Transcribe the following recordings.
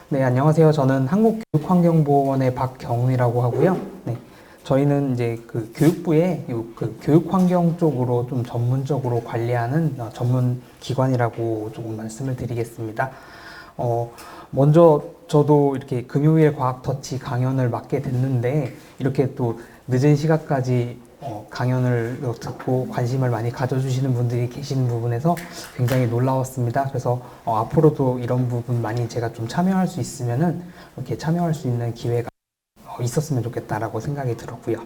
네, 안녕하세요. 저는 한국교육환경보건의 박경훈이라고 하고요. 네, 저희는 이제 그 교육부의 그 교육환경 쪽으로 좀 전문적으로 관리하는 전문 기관이라고 조금 말씀을 드리겠습니다. 어, 먼저 저도 이렇게 금요일 과학터치 강연을 맡게 됐는데 이렇게 또 늦은 시간까지 강연을 듣고 관심을 많이 가져주시는 분들이 계시는 부분에서 굉장히 놀라웠습니다. 그래서 앞으로도 이런 부분 많이 제가 좀 참여할 수 있으면은 이렇게 참여할 수 있는 기회가 있었으면 좋겠다라고 생각이 들었고요.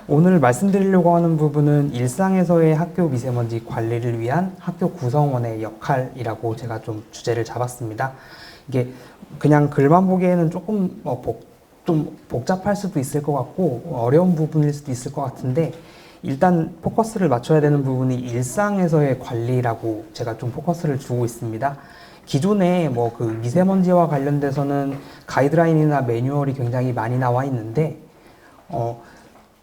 오늘 말씀드리려고 하는 부분은 일상에서의 학교 미세먼지 관리를 위한 학교 구성원의 역할이라고 제가 좀 주제를 잡았습니다. 이게 그냥 글만 보기에는 조금 좀 복잡할 수도 있을 것 같고 어려운 부분일 수도 있을 것 같은데 일단 포커스를 맞춰야 되는 부분이 일상에서의 관리라고 제가 좀 포커스를 주고 있습니다. 기존에 뭐 그 미세먼지와 관련돼서는 가이드라인이나 매뉴얼이 굉장히 많이 나와 있는데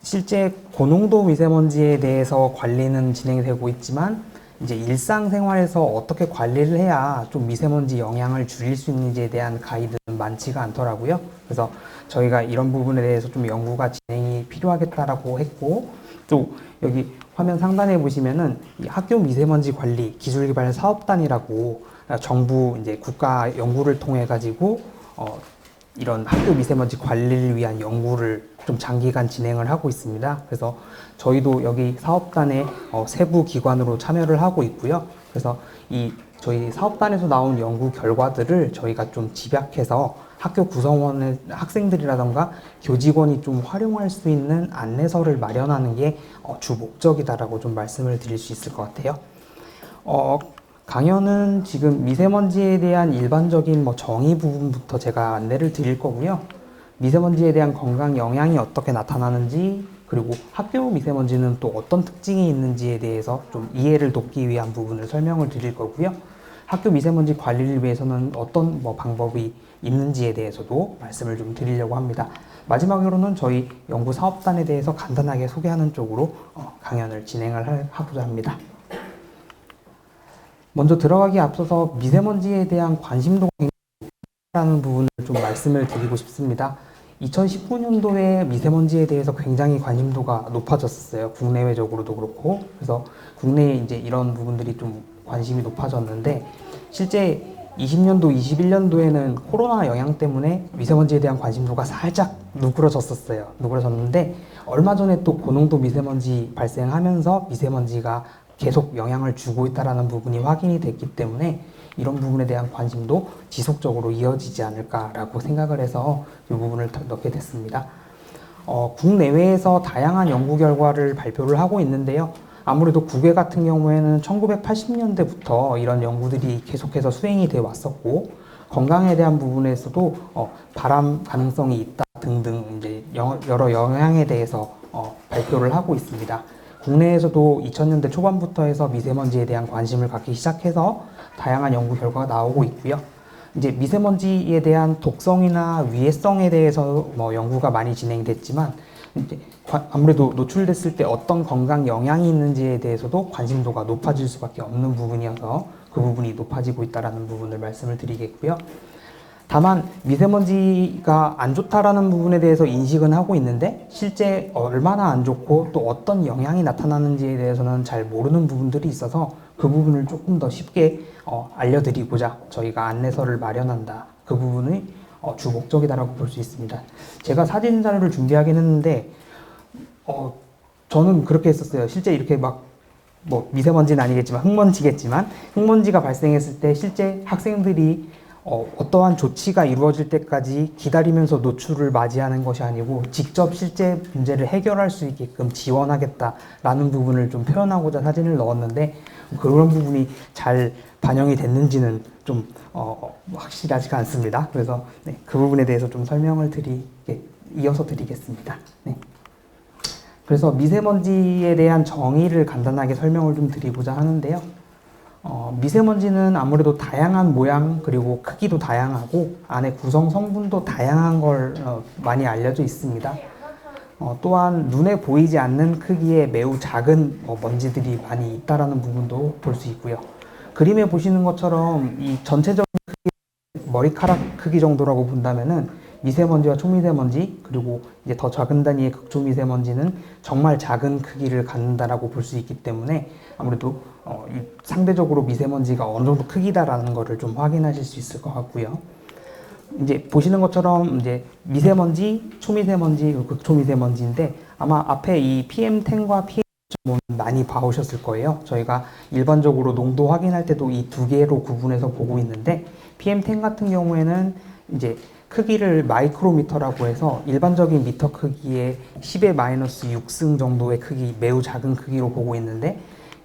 실제 고농도 미세먼지에 대해서 관리는 진행되고 있지만 이제 일상생활에서 어떻게 관리를 해야 좀 미세먼지 영향을 줄일 수 있는지에 대한 가이드는 많지가 않더라고요. 그래서 저희가 이런 부분에 대해서 좀 연구가 진행이 필요하겠다라고 했고, 또 여기 화면 상단에 보시면은 이 학교 미세먼지 관리 기술개발 사업단이라고 정부 이제 국가 연구를 통해 가지고 이런 학교 미세먼지 관리를 위한 연구를 좀 장기간 진행을 하고 있습니다. 그래서 저희도 여기 사업단의 세부 기관으로 참여를 하고 있고요. 그래서 이 저희 사업단에서 나온 연구 결과들을 저희가 좀 집약해서 학교 구성원의 학생들이라던가 교직원이 좀 활용할 수 있는 안내서를 마련하는 게 주 목적이다라고 좀 말씀을 드릴 수 있을 것 같아요. 강연은 지금 미세먼지에 대한 일반적인 정의 부분부터 제가 안내를 드릴 거고요. 미세먼지에 대한 건강 영향이 어떻게 나타나는지, 그리고 학교 미세먼지는 또 어떤 특징이 있는지에 대해서 좀 이해를 돕기 위한 부분을 설명을 드릴 거고요. 학교 미세먼지 관리를 위해서는 어떤 방법이 있는지에 대해서도 말씀을 좀 드리려고 합니다. 마지막으로는 저희 연구 사업단에 대해서 간단하게 소개하는 쪽으로 강연을 진행을 하고자 합니다. 먼저 들어가기 앞서서 미세먼지에 대한 관심도가 라는 부분을 좀 말씀을 드리고 싶습니다. 2019년도에 미세먼지에 대해서 굉장히 관심도가 높아졌었어요. 국내외적으로도 그렇고. 그래서 국내에 이제 이런 부분들이 좀 관심이 높아졌는데, 실제 20년도, 21년도에는 코로나 영향 때문에 미세먼지에 대한 관심도가 살짝 누그러졌는데, 얼마 전에 또 고농도 미세먼지 발생하면서 미세먼지가 계속 영향을 주고 있다는 부분이 확인이 됐기 때문에 이런 부분에 대한 관심도 지속적으로 이어지지 않을까라고 생각을 해서 이 부분을 넣게 됐습니다. 국내외에서 다양한 연구 결과를 발표를 하고 있는데요. 아무래도 국외 같은 경우에는 1980년대부터 이런 연구들이 계속해서 수행이 되어 왔었고, 건강에 대한 부분에서도 발암 가능성이 있다 등등 이제 여러 영향에 대해서 발표를 하고 있습니다. 국내에서도 2000년대 초반부터 해서 미세먼지에 대한 관심을 갖기 시작해서 다양한 연구 결과가 나오고 있고요. 이제 미세먼지에 대한 독성이나 위해성에 대해서 연구가 많이 진행됐지만, 이제 아무래도 노출됐을 때 어떤 건강 영향이 있는지에 대해서도 관심도가 높아질 수밖에 없는 부분이어서 그 부분이 높아지고 있다는 부분을 말씀을 드리겠고요. 다만 미세먼지가 안 좋다라는 부분에 대해서 인식은 하고 있는데 실제 얼마나 안 좋고 또 어떤 영향이 나타나는지에 대해서는 잘 모르는 부분들이 있어서 그 부분을 조금 더 쉽게 알려드리고자 저희가 안내서를 마련한다. 그 부분이 주 목적이다라고 볼 수 있습니다. 제가 사진 자료를 준비하긴 했는데 저는 그렇게 했었어요. 실제 이렇게 미세먼지는 아니겠지만 흙먼지가 발생했을 때 실제 학생들이 어떠한 조치가 이루어질 때까지 기다리면서 노출을 맞이하는 것이 아니고 직접 실제 문제를 해결할 수 있게끔 지원하겠다라는 부분을 좀 표현하고자 사진을 넣었는데 그런 부분이 잘 반영이 됐는지는 좀 확실하지가 않습니다. 그래서 그 부분에 대해서 좀 설명을 이어서 드리겠습니다. 네. 그래서 미세먼지에 대한 정의를 간단하게 설명을 좀 드리고자 하는데요. 미세먼지는 아무래도 다양한 모양 그리고 크기도 다양하고 안에 구성 성분도 다양한 걸 많이 알려져 있습니다. 또한 눈에 보이지 않는 크기의 매우 작은 먼지들이 많이 있다라는 부분도 볼 수 있고요. 그림에 보시는 것처럼 이 전체적인 머리카락 크기 정도라고 본다면은 미세먼지와 초미세먼지 그리고 이제 더 작은 단위의 극초미세먼지는 정말 작은 크기를 갖는다라고 볼 수 있기 때문에 아무래도 상대적으로 미세먼지가 어느 정도 크기다라는 것을 좀 확인하실 수 있을 것 같고요. 이제 보시는 것처럼 이제 미세먼지, 초미세먼지, 극초미세먼지인데 아마 앞에 이 PM10과 PM2.5는 많이 봐오셨을 거예요. 저희가 일반적으로 농도 확인할 때도 이 두 개로 구분해서 보고 있는데 PM10 같은 경우에는 이제 크기를 마이크로미터라고 해서 일반적인 미터 크기의 10의 마이너스 6승 정도의 크기, 매우 작은 크기로 보고 있는데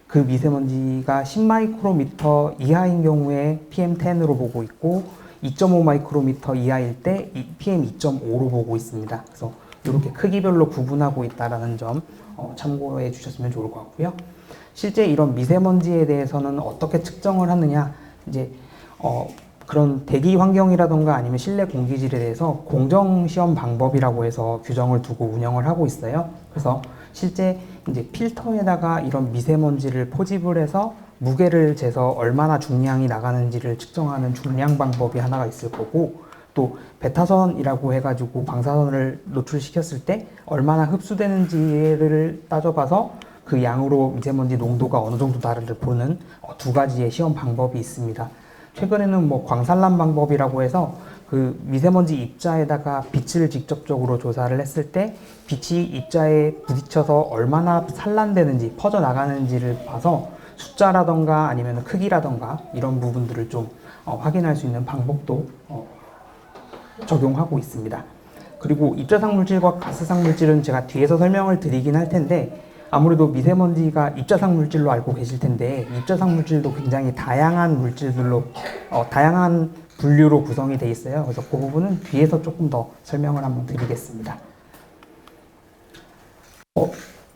그 미세먼지가 10 마이크로미터 이하인 경우에 PM10으로 보고 있고 2.5 마이크로미터 이하일 때 PM2.5로 보고 있습니다. 그래서 이렇게 크기별로 구분하고 있다는 점 참고해 주셨으면 좋을 것 같고요. 실제 이런 미세먼지에 대해서는 어떻게 측정을 하느냐, 이제 그런 대기 환경이라던가 아니면 실내 공기질에 대해서 공정 시험 방법이라고 해서 규정을 두고 운영을 하고 있어요. 그래서 실제 이제 필터에다가 이런 미세먼지를 포집을 해서 무게를 재서 얼마나 중량이 나가는지를 측정하는 중량 방법이 하나가 있을 거고, 또 배타선이라고 해가지고 방사선을 노출시켰을 때 얼마나 흡수되는지를 따져봐서 그 양으로 미세먼지 농도가 어느 정도 다른지를 보는 두 가지의 시험 방법이 있습니다. 최근에는 뭐 광산란 방법이라고 해서 그 미세먼지 입자에다가 빛을 직접적으로 조사를 했을 때 빛이 입자에 부딪혀서 얼마나 산란되는지 퍼져나가는지를 봐서 숫자라던가 아니면 크기라던가 이런 부분들을 좀 확인할 수 있는 방법도 적용하고 있습니다. 그리고 입자상 물질과 가스상 물질은 제가 뒤에서 설명을 드리긴 할 텐데 아무래도 미세먼지가 입자상 물질로 알고 계실 텐데 입자상 물질도 굉장히 다양한 물질들로 다양한 분류로 구성이 되어 있어요. 그래서 그 부분은 뒤에서 조금 더 설명을 한번 드리겠습니다.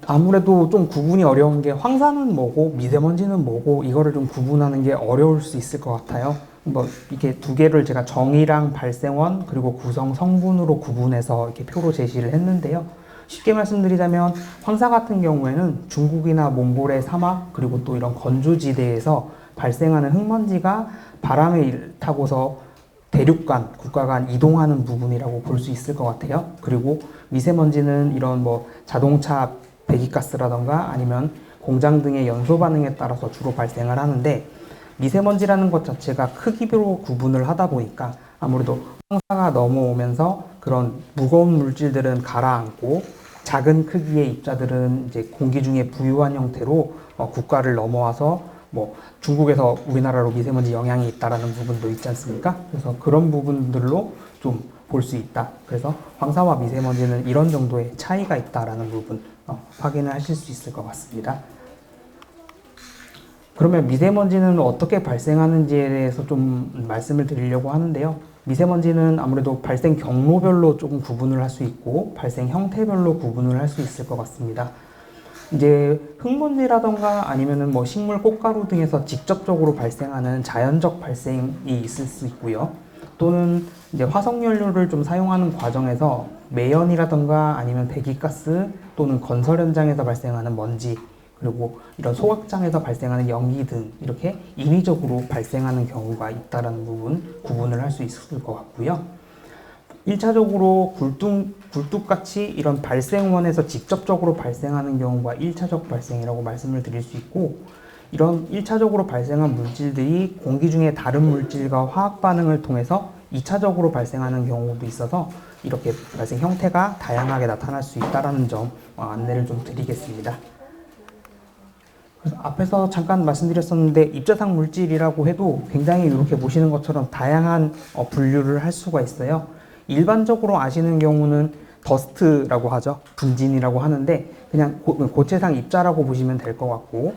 아무래도 좀 구분이 어려운 게 황사는 뭐고 미세먼지는 뭐고 이거를 좀 구분하는 게 어려울 수 있을 것 같아요. 뭐 이렇게 두 개를 제가 정의랑 발생원 그리고 구성 성분으로 구분해서 이렇게 표로 제시를 했는데요. 쉽게 말씀드리자면 황사 같은 경우에는 중국이나 몽골의 사막 그리고 또 이런 건조지대에서 발생하는 흑먼지가 바람에 타고서 대륙 간, 국가 간 이동하는 부분이라고 볼 수 있을 것 같아요. 그리고 미세먼지는 이런 뭐 자동차 배기가스라던가 아니면 공장 등의 연소 반응에 따라서 주로 발생을 하는데 미세먼지라는 것 자체가 크기로 구분을 하다 보니까 아무래도 황사가 넘어오면서 그런 무거운 물질들은 가라앉고 작은 크기의 입자들은 이제 공기 중에 부유한 형태로 국가를 넘어와서 뭐 중국에서 우리나라로 미세먼지 영향이 있다라는 부분도 있지 않습니까? 그래서 그런 부분들로 좀 볼 수 있다. 그래서 황사와 미세먼지는 이런 정도의 차이가 있다라는 부분 확인을 하실 수 있을 것 같습니다. 그러면 미세먼지는 어떻게 발생하는지에 대해서 좀 말씀을 드리려고 하는데요. 미세먼지는 아무래도 발생 경로별로 조금 구분을 할 수 있고 발생 형태별로 구분을 할 수 있을 것 같습니다. 이제 흙먼지라던가 아니면은 뭐 식물 꽃가루 등에서 직접적으로 발생하는 자연적 발생이 있을 수 있고요. 또는 이제 화석연료를 좀 사용하는 과정에서 매연이라던가 아니면 배기가스 또는 건설 현장에서 발생하는 먼지 그리고 이런 소각장에서 발생하는 연기 등 이렇게 인위적으로 발생하는 경우가 있다는 부분 구분을 할 수 있을 것 같고요. 1차적으로 굴뚝같이 이런 발생원에서 직접적으로 발생하는 경우가 1차적 발생이라고 말씀을 드릴 수 있고 이런 1차적으로 발생한 물질들이 공기 중에 다른 물질과 화학 반응을 통해서 2차적으로 발생하는 경우도 있어서 이렇게 발생 형태가 다양하게 나타날 수 있다는 점 안내를 좀 드리겠습니다. 그래서 앞에서 잠깐 말씀드렸었는데 입자상 물질이라고 해도 굉장히 이렇게 보시는 것처럼 다양한 분류를 할 수가 있어요. 일반적으로 아시는 경우는 더스트라고 하죠. 분진이라고 하는데 그냥 고체상 입자라고 보시면 될 것 같고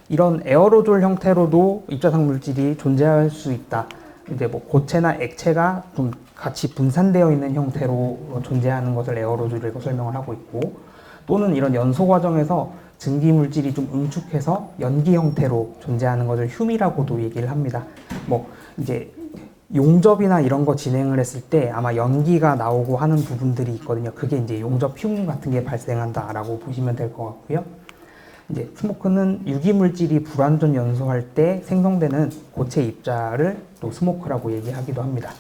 이런 에어로졸 형태로도 입자상 물질이 존재할 수 있다. 이제 뭐 고체나 액체가 좀 같이 분산되어 있는 형태로 존재하는 것을 에어로졸이라고 설명을 하고 있고 또는 이런 연소 과정에서 증기 물질이 좀 응축해서 연기 형태로 존재하는 것을 휴미라고도 얘기를 합니다. 뭐 이제 용접이나 이런 거 진행을 했을 때 아마 연기가 나오고 하는 부분들이 있거든요. 그게 이제 용접 휴무 같은 게 발생한다라고 보시면 될 것 같고요. 이제 스모크는 유기물질이 불완전 연소할 때 생성되는 고체 입자를 또 스모크라고 얘기하기도 합니다.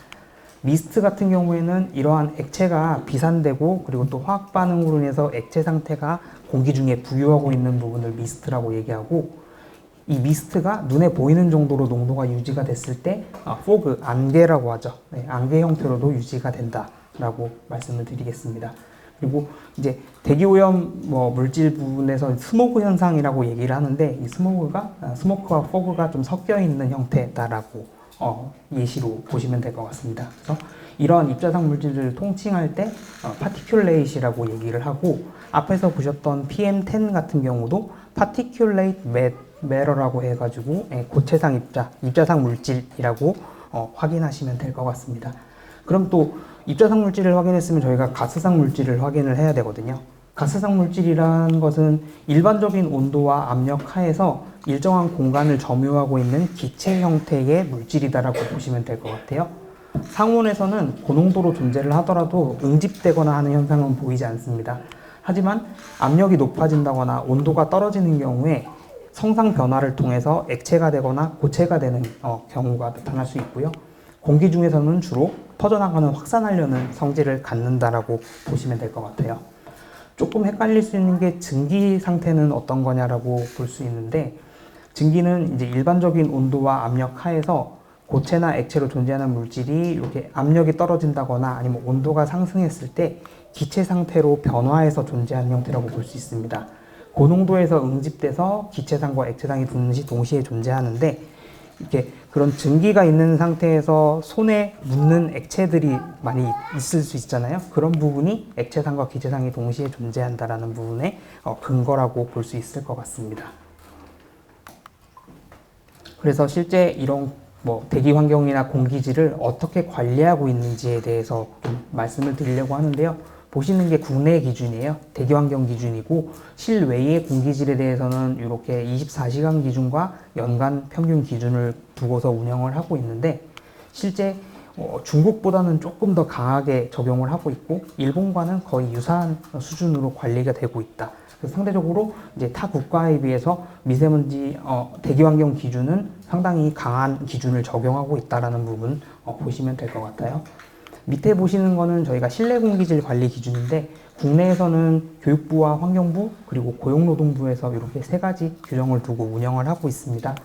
미스트 같은 경우에는 이러한 액체가 비산되고 그리고 또 화학 반응으로 인해서 액체 상태가 공기 중에 부유하고 있는 부분을 미스트라고 얘기하고, 이 미스트가 눈에 보이는 정도로 농도가 유지가 됐을 때 포그, 안개라고 하죠. 네, 안개 형태로도 유지가 된다라고 말씀을 드리겠습니다. 그리고 이제 대기오염 물질 부분에서 스모그 현상이라고 얘기를 하는데, 이 스모크와 포그가 좀 섞여 있는 형태다라고 예시로 보시면 될 것 같습니다. 그래서 이러한 입자상 물질을 통칭할 때 파티큘레이트라고 얘기를 하고, 앞에서 보셨던 PM10 같은 경우도 파티큘레이트 매러라고 해가지고 고체상 입자상 물질이라고 확인하시면 될 것 같습니다. 그럼 또 입자상 물질을 확인했으면 저희가 가스상 물질을 확인을 해야 되거든요. 가스상 물질이란 것은 일반적인 온도와 압력 하에서 일정한 공간을 점유하고 있는 기체 형태의 물질이다라고 보시면 될 것 같아요. 상온에서는 고농도로 존재를 하더라도 응집되거나 하는 현상은 보이지 않습니다. 하지만 압력이 높아진다거나 온도가 떨어지는 경우에 성상 변화를 통해서 액체가 되거나 고체가 되는 경우가 나타날 수 있고요. 공기 중에서는 주로 퍼져나가는 확산하려는 성질을 갖는다라고 보시면 될 것 같아요. 조금 헷갈릴 수 있는 게 증기 상태는 어떤 거냐라고 볼 수 있는데, 증기는 이제 일반적인 온도와 압력 하에서 고체나 액체로 존재하는 물질이 이렇게 압력이 떨어진다거나 아니면 온도가 상승했을 때 기체 상태로 변화해서 존재하는 형태라고 볼 수 있습니다. 고농도에서 응집돼서 기체상과 액체상이 동시에 존재하는데, 이렇게 그런 증기가 있는 상태에서 손에 묻는 액체들이 많이 있을 수 있잖아요. 그런 부분이 액체상과 기체상이 동시에 존재한다라는 부분의 근거라고 볼 수 있을 것 같습니다. 그래서 실제 이런 대기 환경이나 공기질을 어떻게 관리하고 있는지에 대해서 좀 말씀을 드리려고 하는데요. 보시는 게 국내 기준이에요. 대기 환경 기준이고, 실외의 공기질에 대해서는 이렇게 24시간 기준과 연간 평균 기준을 두고서 운영을 하고 있는데, 실제 중국보다는 조금 더 강하게 적용을 하고 있고, 일본과는 거의 유사한 수준으로 관리가 되고 있다. 그래서 상대적으로 이제 타 국가에 비해서 미세먼지 대기 환경 기준은 상당히 강한 기준을 적용하고 있다라는 부분 보시면 될 것 같아요. 밑에 보시는 거는 저희가 실내 공기질 관리 기준인데, 국내에서는 교육부와 환경부 그리고 고용노동부에서 이렇게 세 가지 규정을 두고 운영을 하고 있습니다.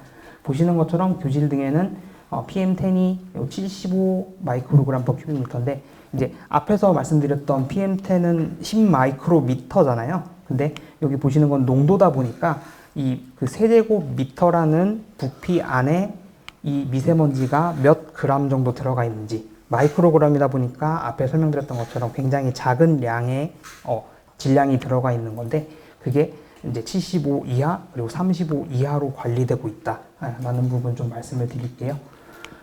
보시는 것처럼 교실 등에는 PM10이 75 마이크로그램 per 큐빅미터인데, 이제 앞에서 말씀드렸던 PM10은 10 마이크로미터잖아요. 근데 여기 보시는 건 농도다 보니까 그 세제곱미터라는 부피 안에 이 미세먼지가 몇 그램 정도 들어가 있는지, 마이크로그램이다 보니까 앞에 설명드렸던 것처럼 굉장히 작은 양의 질량이 들어가 있는 건데, 그게 이제 75 이하 그리고 35 이하로 관리되고 있다라는 부분 좀 말씀을 드릴게요.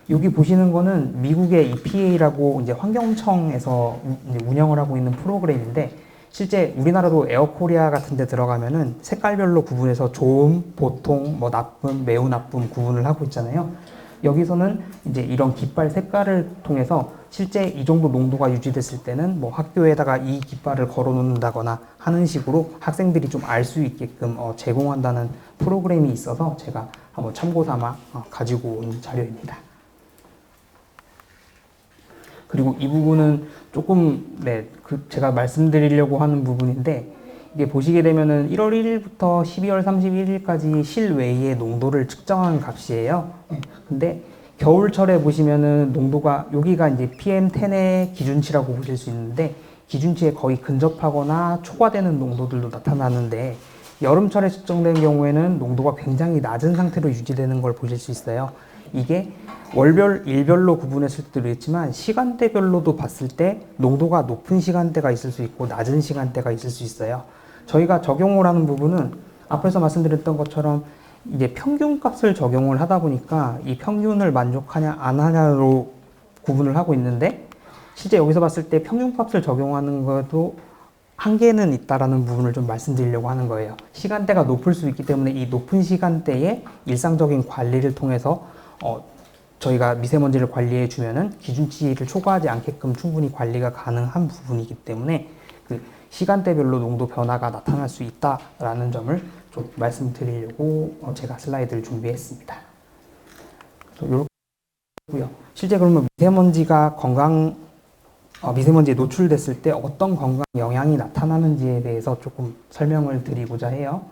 여기 보시는 거는 미국의 EPA라고 이제 환경청에서 이제 운영을 하고 있는 프로그램인데, 실제 우리나라도 에어코리아 같은 데 들어가면은 색깔별로 구분해서 좋음, 보통, 나쁨, 매우 나쁨 구분을 하고 있잖아요. 여기서는 이제 이런 깃발 색깔을 통해서 실제 이 정도 농도가 유지됐을 때는 학교에다가 이 깃발을 걸어 놓는다거나 하는 식으로 학생들이 좀 알 수 있게끔 제공한다는 프로그램이 있어서 제가 한번 참고 삼아 가지고 온 자료입니다. 그리고 이 부분은 조금 제가 말씀드리려고 하는 부분인데, 이게 보시게 되면은 1월 1일부터 12월 31일까지 실외의 농도를 측정한 값이에요. 근데 겨울철에 보시면은 농도가, 여기가 이제 PM10의 기준치라고 보실 수 있는데, 기준치에 거의 근접하거나 초과되는 농도들도 나타나는데, 여름철에 측정된 경우에는 농도가 굉장히 낮은 상태로 유지되는 걸 보실 수 있어요. 이게 월별, 일별로 구분했을 때도 있지만 시간대별로도 봤을 때 농도가 높은 시간대가 있을 수 있고 낮은 시간대가 있을 수 있어요. 저희가 적용을 하는 부분은 앞에서 말씀드렸던 것처럼 이제 평균값을 적용을 하다 보니까 이 평균을 만족하냐 안 하냐로 구분을 하고 있는데, 실제 여기서 봤을 때 평균값을 적용하는 것도 한계는 있다라는 부분을 좀 말씀드리려고 하는 거예요. 시간대가 높을 수 있기 때문에 이 높은 시간대에 일상적인 관리를 통해서 저희가 미세먼지를 관리해 주면은 기준치를 초과하지 않게끔 충분히 관리가 가능한 부분이기 때문에, 그 시간대별로 농도 변화가 나타날 수 있다라는 점을 좀 말씀드리려고 제가 슬라이드를 준비했습니다. 이렇게 고요. 실제 그러면 미세먼지에 노출됐을 때 어떤 건강 영향이 나타나는지에 대해서 조금 설명을 드리고자 해요.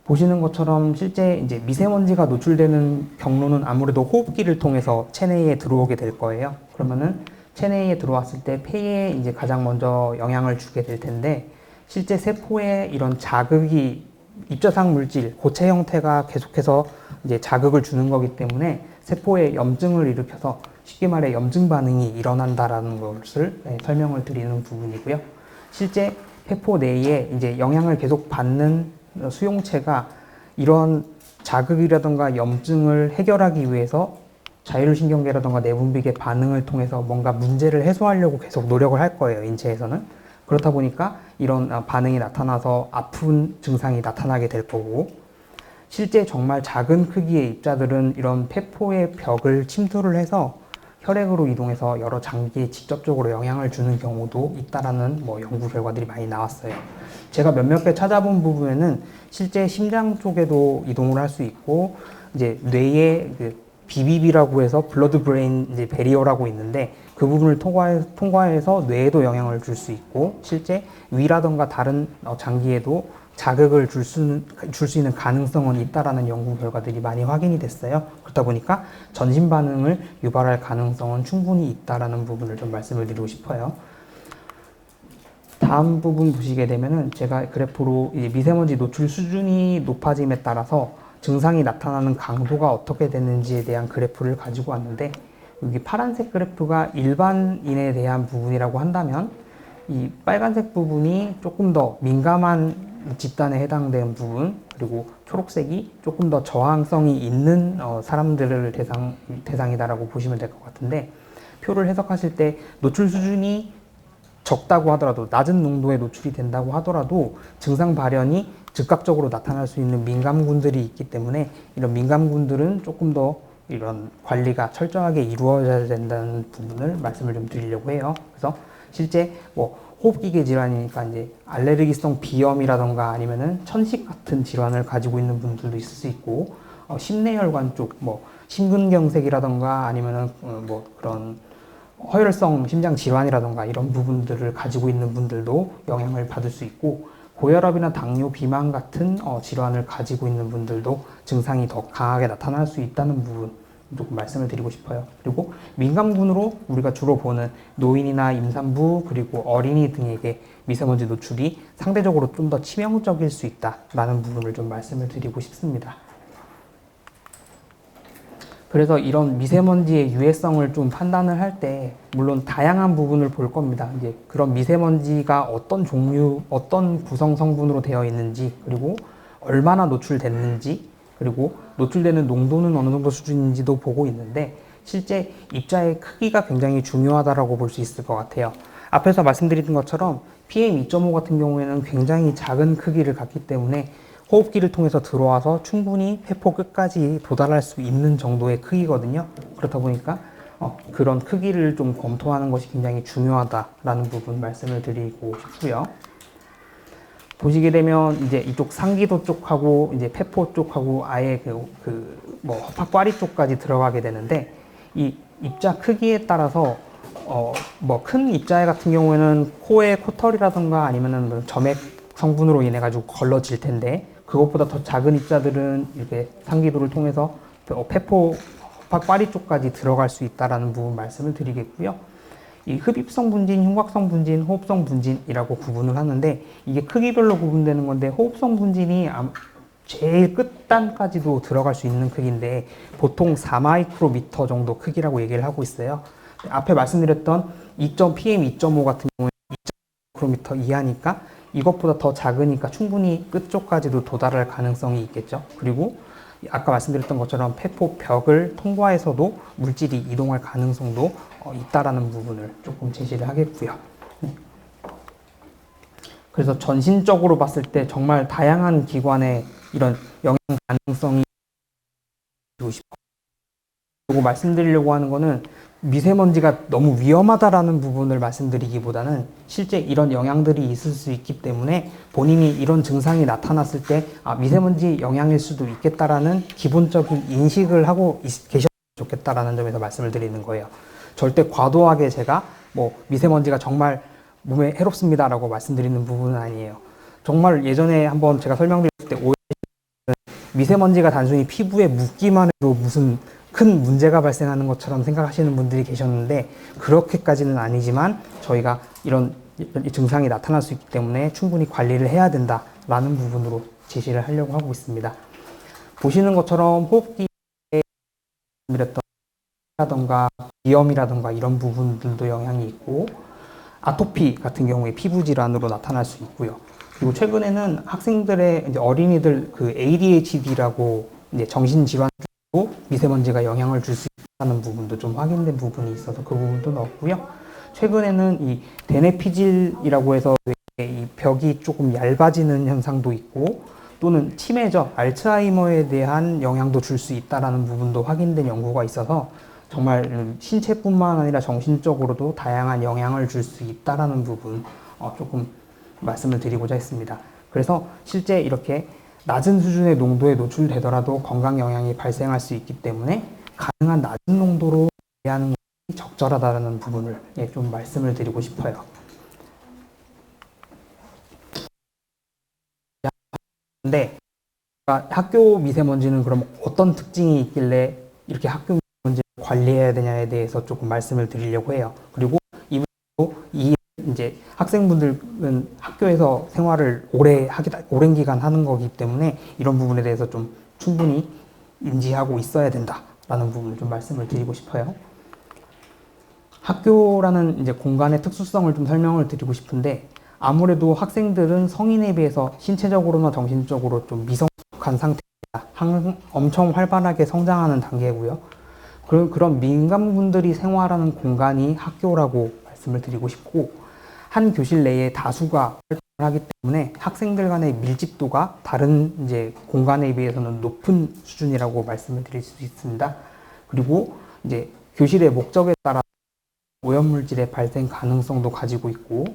보시는 것처럼 실제 이제 미세먼지가 노출되는 경로는 아무래도 호흡기를 통해서 체내에 들어오게 될 거예요. 그러면은 체내에 들어왔을 때 폐에 이제 가장 먼저 영향을 주게 될 텐데, 실제 세포에 이런 자극이 입자상 물질, 고체 형태가 계속해서 이제 자극을 주는 거기 때문에 세포에 염증을 일으켜서 쉽게 말해 염증 반응이 일어난다라는 것을 설명을 드리는 부분이고요. 실제 세포 내에 이제 영향을 계속 받는 수용체가 이런 자극이라던가 염증을 해결하기 위해서 자율신경계라던가 내분비계 반응을 통해서 뭔가 문제를 해소하려고 계속 노력을 할 거예요, 인체에서는. 그렇다 보니까 이런 반응이 나타나서 아픈 증상이 나타나게 될 거고, 실제 정말 작은 크기의 입자들은 이런 폐포의 벽을 침투를 해서 혈액으로 이동해서 여러 장기에 직접적으로 영향을 주는 경우도 있다라는 연구 결과들이 많이 나왔어요. 제가 몇몇 개 찾아본 부분에는 실제 심장 쪽에도 이동을 할 수 있고, 이제 뇌에 BBB라고 해서 블러드 브레인 이제 베리어라고 있는데, 그 부분을 통과해서 뇌에도 영향을 줄 수 있고, 실제 위라던가 다른 장기에도 자극을 줄 수 있는 가능성은 있다라는 연구 결과들이 많이 확인이 됐어요. 그렇다 보니까 전신 반응을 유발할 가능성은 충분히 있다라는 부분을 좀 말씀을 드리고 싶어요. 다음 부분 보시게 되면은 제가 그래프로 이제 미세먼지 노출 수준이 높아짐에 따라서 증상이 나타나는 강도가 어떻게 되는지에 대한 그래프를 가지고 왔는데, 여기 파란색 그래프가 일반인에 대한 부분이라고 한다면, 이 빨간색 부분이 조금 더 민감한 집단에 해당되는 부분, 그리고 초록색이 조금 더 저항성이 있는 사람들을 대상이다라고 보시면 될 것 같은데, 표를 해석하실 때 노출 수준이 적다고 하더라도, 낮은 농도에 노출이 된다고 하더라도 증상 발현이 즉각적으로 나타날 수 있는 민감군들이 있기 때문에, 이런 민감군들은 조금 더 이런 관리가 철저하게 이루어져야 된다는 부분을 말씀을 좀 드리려고 해요. 그래서 실제 호흡기계 질환이니까 이제 알레르기성 비염이라던가 아니면은 천식 같은 질환을 가지고 있는 분들도 있을 수 있고, 심내혈관 쪽 심근경색이라던가 아니면은 그런 허혈성 심장 질환이라던가 이런 부분들을 가지고 있는 분들도 영향을 받을 수 있고, 고혈압이나 당뇨, 비만 같은 질환을 가지고 있는 분들도 증상이 더 강하게 나타날 수 있다는 부분 조금 말씀을 드리고 싶어요. 그리고 민감군으로 우리가 주로 보는 노인이나 임산부 그리고 어린이 등에게 미세먼지 노출이 상대적으로 좀 더 치명적일 수 있다라는 부분을 좀 말씀을 드리고 싶습니다. 그래서 이런 미세먼지의 유해성을 좀 판단을 할 때 물론 다양한 부분을 볼 겁니다. 이제 그런 미세먼지가 어떤 종류, 어떤 구성 성분으로 되어 있는지, 그리고 얼마나 노출됐는지, 그리고 노출되는 농도는 어느 정도 수준인지도 보고 있는데, 실제 입자의 크기가 굉장히 중요하다고 볼 수 있을 것 같아요. 앞에서 말씀드린 것처럼 PM2.5 같은 경우에는 굉장히 작은 크기를 갖기 때문에 호흡기를 통해서 들어와서 충분히 폐포 끝까지 도달할 수 있는 정도의 크기거든요. 그렇다 보니까 그런 크기를 좀 검토하는 것이 굉장히 중요하다라는 부분 말씀을 드리고 싶고요. 보시게 되면 이제 이쪽 상기도 쪽하고 이제 폐포 쪽하고 아예 허파과리 쪽까지 들어가게 되는데, 이 입자 크기에 따라서 큰 입자 같은 경우에는 코의 코털이라든가 아니면은 점액 성분으로 인해 가지고 걸러질 텐데, 그것보다 더 작은 입자들은 이렇게 상기도를 통해서 폐포 허파과리 쪽까지 들어갈 수 있다라는 부분 말씀을 드리겠고요. 이 흡입성 분진, 흉곽성 분진, 호흡성 분진이라고 구분을 하는데, 이게 크기별로 구분되는 건데, 호흡성 분진이 제일 끝단까지도 들어갈 수 있는 크기인데 보통 4마이크로미터 정도 크기라고 얘기를 하고 있어요. 앞에 말씀드렸던 PM2.5 같은 경우에 2.5마이크로미터 이하니까 이것보다 더 작으니까 충분히 끝쪽까지도 도달할 가능성이 있겠죠. 그리고 아까 말씀드렸던 것처럼 폐포 벽을 통과해서도 물질이 이동할 가능성도 있다라는 부분을 조금 제시를 하겠고요. 그래서 전신적으로 봤을 때 정말 다양한 기관에 이런 영향 가능성이 있고 싶어요. 그리고 말씀드리려고 하는 거는 미세먼지가 너무 위험하다라는 부분을 말씀드리기보다는 실제 이런 영향들이 있을 수 있기 때문에 본인이 이런 증상이 나타났을 때 미세먼지 영향일 수도 있겠다라는 기본적인 인식을 하고 계셨으면 좋겠다라는 점에서 말씀을 드리는 거예요. 절대 과도하게 제가 뭐 미세먼지가 정말 몸에 해롭습니다라고 말씀드리는 부분은 아니에요. 정말 예전에 한번 제가 설명드렸을 때 미세먼지가 단순히 피부에 묻기만 해도 무슨 큰 문제가 발생하는 것처럼 생각하시는 분들이 계셨는데 그렇게까지는 아니지만 저희가 이런 증상이 나타날 수 있기 때문에 충분히 관리를 해야 된다라는 부분으로 제시를 하려고 하고 있습니다. 보시는 것처럼 호흡기에 라던가 비염이라던가 이런 부분들도 영향이 있고 아토피 같은 경우에 피부 질환으로 나타날 수 있고요. 그리고 최근에는 학생들의 이제 어린이들 그 ADHD라고 이제 정신질환 도 미세먼지가 영향을 줄 수 있다는 부분도 좀 확인된 부분이 있어서 그 부분도 넣었고요. 최근에는 이 대뇌피질이라고 해서 이 벽이 조금 얇아지는 현상도 있고 또는 치매죠. 알츠하이머에 대한 영향도 줄 수 있다는 부분도 확인된 연구가 있어서 정말 신체뿐만 아니라 정신적으로도 다양한 영향을 줄 수 있다는 부분 조금 말씀을 드리고자 했습니다. 그래서 실제 이렇게 낮은 수준의 농도에 노출되더라도 건강 영향이 발생할 수 있기 때문에 가능한 낮은 농도로 관리하는 것이 적절하다는 부분을 좀 말씀을 드리고 싶어요. 근데 학교 미세먼지는 그럼 어떤 특징이 있길래 이렇게 학교 미세먼지를 관리해야 되냐에 대해서 조금 말씀을 드리려고 해요. 그리고 이 이제 학생분들은 학교에서 생활을 오랜 기간 하는 거기 때문에 이런 부분에 대해서 좀 충분히 인지하고 있어야 된다라는 부분을 좀 말씀을 드리고 싶어요. 학교라는 이제 공간의 특수성을 좀 설명을 드리고 싶은데 아무래도 학생들은 성인에 비해서 신체적으로나 정신적으로 좀 미성숙한 상태입니다. 엄청 활발하게 성장하는 단계고요. 그런 민간분들이 생활하는 공간이 학교라고 말씀을 드리고 싶고 한 교실 내에 다수가 활동을 하기 때문에 학생들 간의 밀집도가 다른 이제 공간에 비해서는 높은 수준이라고 말씀을 드릴 수 있습니다. 그리고 이제 교실의 목적에 따라 오염물질의 발생 가능성도 가지고 있고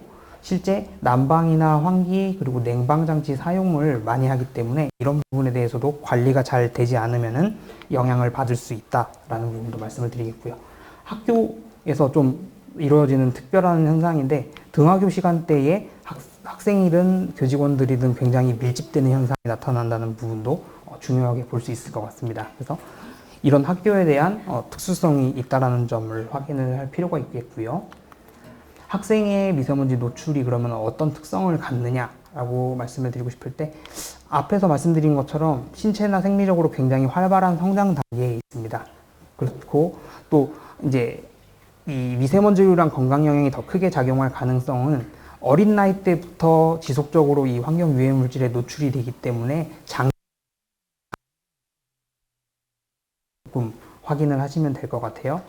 실제 난방이나 환기 그리고 냉방 장치 사용을 많이 하기 때문에 이런 부분에 대해서도 관리가 잘 되지 않으면은 영향을 받을 수 있다라는 부분도 말씀을 드리겠고요. 학교에서 좀 이루어지는 특별한 현상인데 등하교 시간대에 학생이든 교직원들이든 굉장히 밀집되는 현상이 나타난다는 부분도 중요하게 볼 수 있을 것 같습니다. 그래서 이런 학교에 대한 특수성이 있다는 점을 확인을 할 필요가 있겠고요. 학생의 미세먼지 노출이 그러면 어떤 특성을 갖느냐라고 말씀을 드리고 싶을 때 앞에서 말씀드린 것처럼 신체나 생리적으로 굉장히 활발한 성장 단계에 있습니다. 그렇고 또 이제 이 미세먼지류랑 건강 영향이 더 크게 작용할 가능성은 어린 나이 때부터 지속적으로 이 환경 유해 물질에 노출이 되기 때문에 조금 확인을 하시면 될 것 같아요.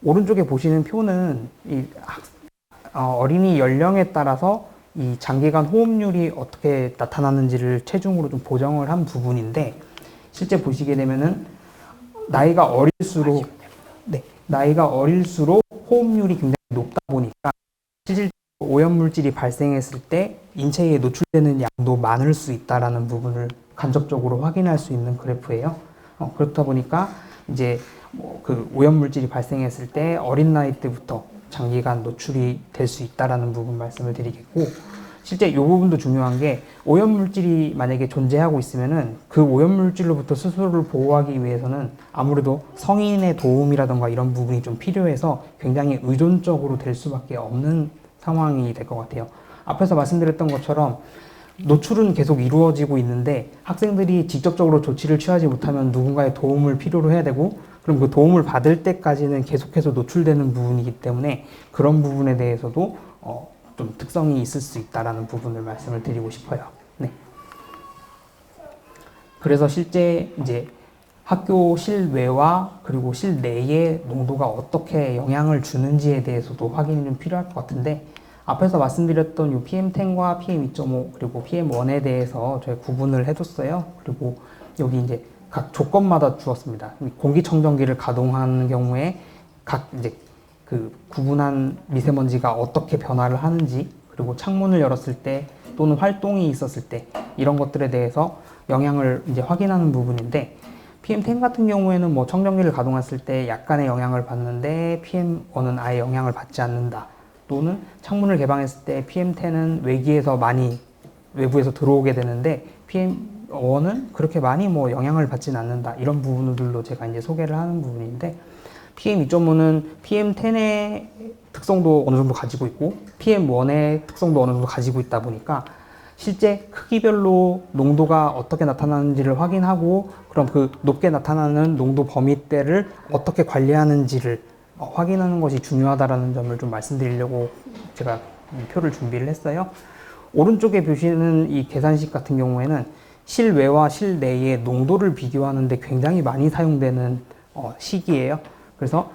오른쪽에 보시는 표는 이 어린이 연령에 따라서 이 장기간 호흡률이 어떻게 나타나는지를 체중으로 좀 보정을 한 부분인데 실제 보시게 되면은 나이가 어릴수록 호흡률이 굉장히 높다 보니까 실질적으로 오염물질이 발생했을 때 인체에 노출되는 양도 많을 수 있다라는 부분을 간접적으로 확인할 수 있는 그래프예요. 그렇다 보니까 이제 그 오염물질이 발생했을 때 어린 나이 때부터 장기간 노출이 될 수 있다라는 부분 말씀을 드리겠고 실제 이 부분도 중요한 게 오염물질이 만약에 존재하고 있으면은 그 오염물질로부터 스스로를 보호하기 위해서는 아무래도 성인의 도움이라던가 이런 부분이 좀 필요해서 굉장히 의존적으로 될 수밖에 없는 상황이 될 것 같아요. 앞에서 말씀드렸던 것처럼 노출은 계속 이루어지고 있는데 학생들이 직접적으로 조치를 취하지 못하면 누군가의 도움을 필요로 해야 되고 그럼 그 도움을 받을 때까지는 계속해서 노출되는 부분이기 때문에 그런 부분에 대해서도 좀 특성이 있을 수 있다라는 부분을 말씀을 드리고 싶어요. 네. 그래서 실제 이제 학교 실외와 그리고 실내의 농도가 어떻게 영향을 주는지에 대해서도 확인이 좀 필요할 것 같은데 앞에서 말씀드렸던 이 PM10과 PM2.5 그리고 PM1에 대해서 저희 구분을 해뒀어요. 그리고 여기 이제 각 조건마다 주었습니다. 공기청정기를 가동하는 경우에 각 이제 그 구분한 미세먼지가 어떻게 변화를 하는지, 그리고 창문을 열었을 때 또는 활동이 있었을 때 이런 것들에 대해서 영향을 이제 확인하는 부분인데, PM10 같은 경우에는 뭐 청정기를 가동했을 때 약간의 영향을 받는데 PM1은 아예 영향을 받지 않는다. 또는 창문을 개방했을 때 PM10은 외기에서 많이 외부에서 들어오게 되는데 PM1은 그렇게 많이 뭐 영향을 받지는 않는다. 이런 부분들로 제가 이제 소개를 하는 부분인데, PM2.5는 PM10의 특성도 어느 정도 가지고 있고 PM1의 특성도 어느 정도 가지고 있다 보니까 실제 크기별로 농도가 어떻게 나타나는지를 확인하고, 그럼 그 높게 나타나는 농도 범위대를 어떻게 관리하는지를 확인하는 것이 중요하다는 점을 좀 말씀드리려고 제가 이 표를 준비를 했어요. 오른쪽에 보시는 이 계산식 같은 경우에는 실외와 실내의 농도를 비교하는데 굉장히 많이 사용되는 식이에요. 그래서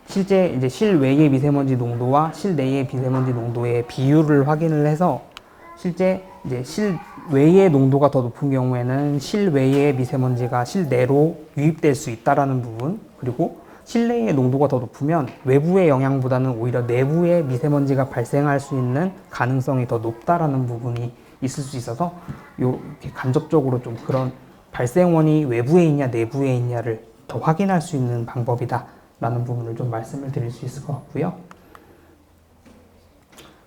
실제 이제 실외의 미세먼지 농도와 실내의 미세먼지 농도의 비율을 확인을 해서, 실제 이제 실외의 농도가 더 높은 경우에는 실외의 미세먼지가 실내로 유입될 수 있다라는 부분, 그리고 실내의 농도가 더 높으면 외부의 영향보다는 오히려 내부의 미세먼지가 발생할 수 있는 가능성이 더 높다라는 부분이 있을 수 있어서, 이렇게 간접적으로 좀 그런 발생원이 외부에 있냐 내부에 있냐를 더 확인할 수 있는 방법이다 라는 부분을 좀 말씀을 드릴 수 있을 것 같고요.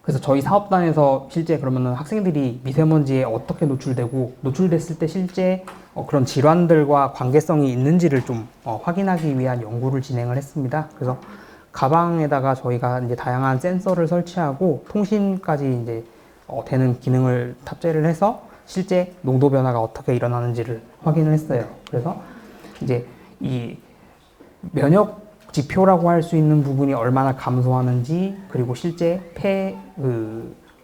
그래서 저희 사업단에서 실제 그러면은 학생들이 미세먼지에 어떻게 노출되고 노출됐을 때 실제 그런 질환들과 관계성이 있는지를 좀 확인하기 위한 연구를 진행을 했습니다. 그래서 가방에다가 저희가 이제 다양한 센서를 설치하고 통신까지 이제 되는 기능을 탑재를 해서 실제 농도 변화가 어떻게 일어나는지를 확인을 했어요. 그래서 이제 이 면역 지표라고 할 수 있는 부분이 얼마나 감소하는지, 그리고 실제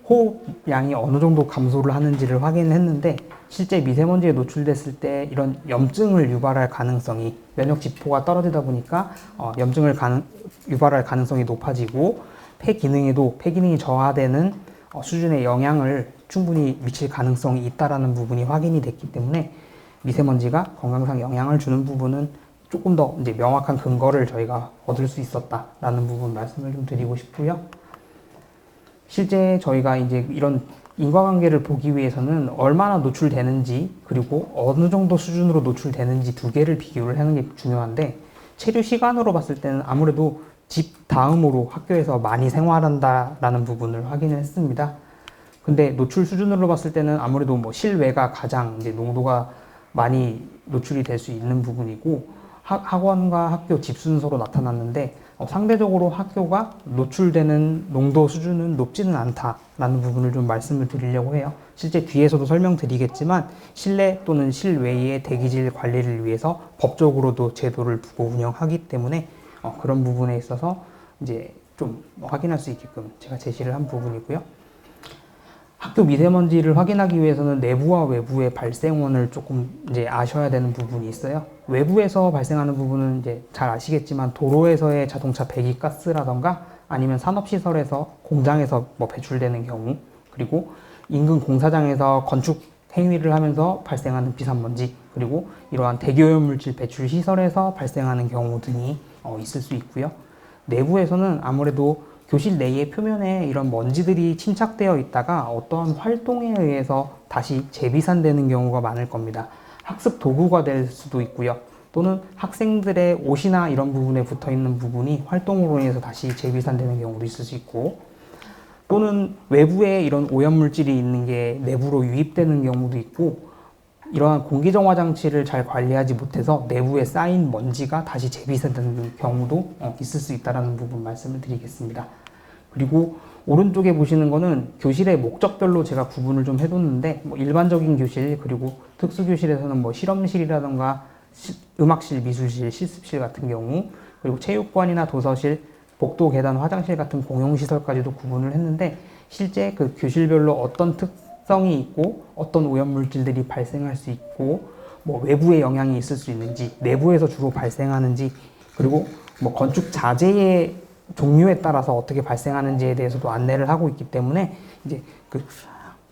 호흡량이 어느 정도 감소를 하는지를 확인을 했는데, 실제 미세먼지에 노출됐을 때 이런 염증을 유발할 가능성이, 면역 지표가 떨어지다 보니까 염증을 유발할 가능성이 높아지고 폐 기능이 저하되는 수준의 영향을 충분히 미칠 가능성이 있다라는 부분이 확인이 됐기 때문에 미세먼지가 건강상 영향을 주는 부분은 조금 더 이제 명확한 근거를 저희가 얻을 수 있었다라는 부분 말씀을 좀 드리고 싶고요. 실제 저희가 이제 이런 인과관계를 보기 위해서는 얼마나 노출되는지, 그리고 어느 정도 수준으로 노출되는지 두 개를 비교를 하는 게 중요한데, 체류 시간으로 봤을 때는 아무래도 집 다음으로 학교에서 많이 생활한다라는 부분을 확인을 했습니다. 근데 노출 수준으로 봤을 때는 아무래도 뭐 실외가 가장 이제 농도가 많이 노출이 될 수 있는 부분이고, 학원과 학교 집 순서로 나타났는데 상대적으로 학교가 노출되는 농도 수준은 높지는 않다라는 부분을 좀 말씀을 드리려고 해요. 실제 뒤에서도 설명드리겠지만 실내 또는 실외의 대기질 관리를 위해서 법적으로도 제도를 두고 운영하기 때문에 그런 부분에 있어서 이제 좀 확인할 수 있게끔 제가 제시를 한 부분이고요. 학교 미세먼지를 확인하기 위해서는 내부와 외부의 발생원을 조금 이제 아셔야 되는 부분이 있어요. 외부에서 발생하는 부분은 이제 잘 아시겠지만 도로에서의 자동차 배기가스라던가 아니면 산업시설에서 공장에서 뭐 배출되는 경우, 그리고 인근 공사장에서 건축 행위를 하면서 발생하는 비산먼지, 그리고 이러한 대기오염물질 배출 시설에서 발생하는 경우 등이 있을 수 있고요. 내부에서는 아무래도 교실 내의 표면에 이런 먼지들이 침착되어 있다가 어떠한 활동에 의해서 다시 재비산되는 경우가 많을 겁니다. 학습 도구가 될 수도 있고요. 또는 학생들의 옷이나 이런 부분에 붙어 있는 부분이 활동으로 인해서 다시 재비산되는 경우도 있을 수 있고, 또는 외부에 이런 오염물질이 있는 게 내부로 유입되는 경우도 있고, 이러한 공기정화 장치를 잘 관리하지 못해서 내부에 쌓인 먼지가 다시 재비산되는 경우도 있을 수 있다는 부분 말씀을 드리겠습니다. 그리고 오른쪽에 보시는 거는 교실의 목적별로 제가 구분을 좀 해뒀는데, 뭐 일반적인 교실, 그리고 특수교실에서는 뭐 실험실이라던가 음악실, 미술실, 실습실 같은 경우, 그리고 체육관이나 도서실, 복도, 계단, 화장실 같은 공용시설까지도 구분을 했는데, 실제 그 교실별로 어떤 특성이 있고 어떤 오염물질들이 발생할 수 있고, 뭐 외부의 영향이 있을 수 있는지, 내부에서 주로 발생하는지, 그리고 뭐 건축 자재의 종류에 따라서 어떻게 발생하는지에 대해서도 안내를 하고 있기 때문에 이제 그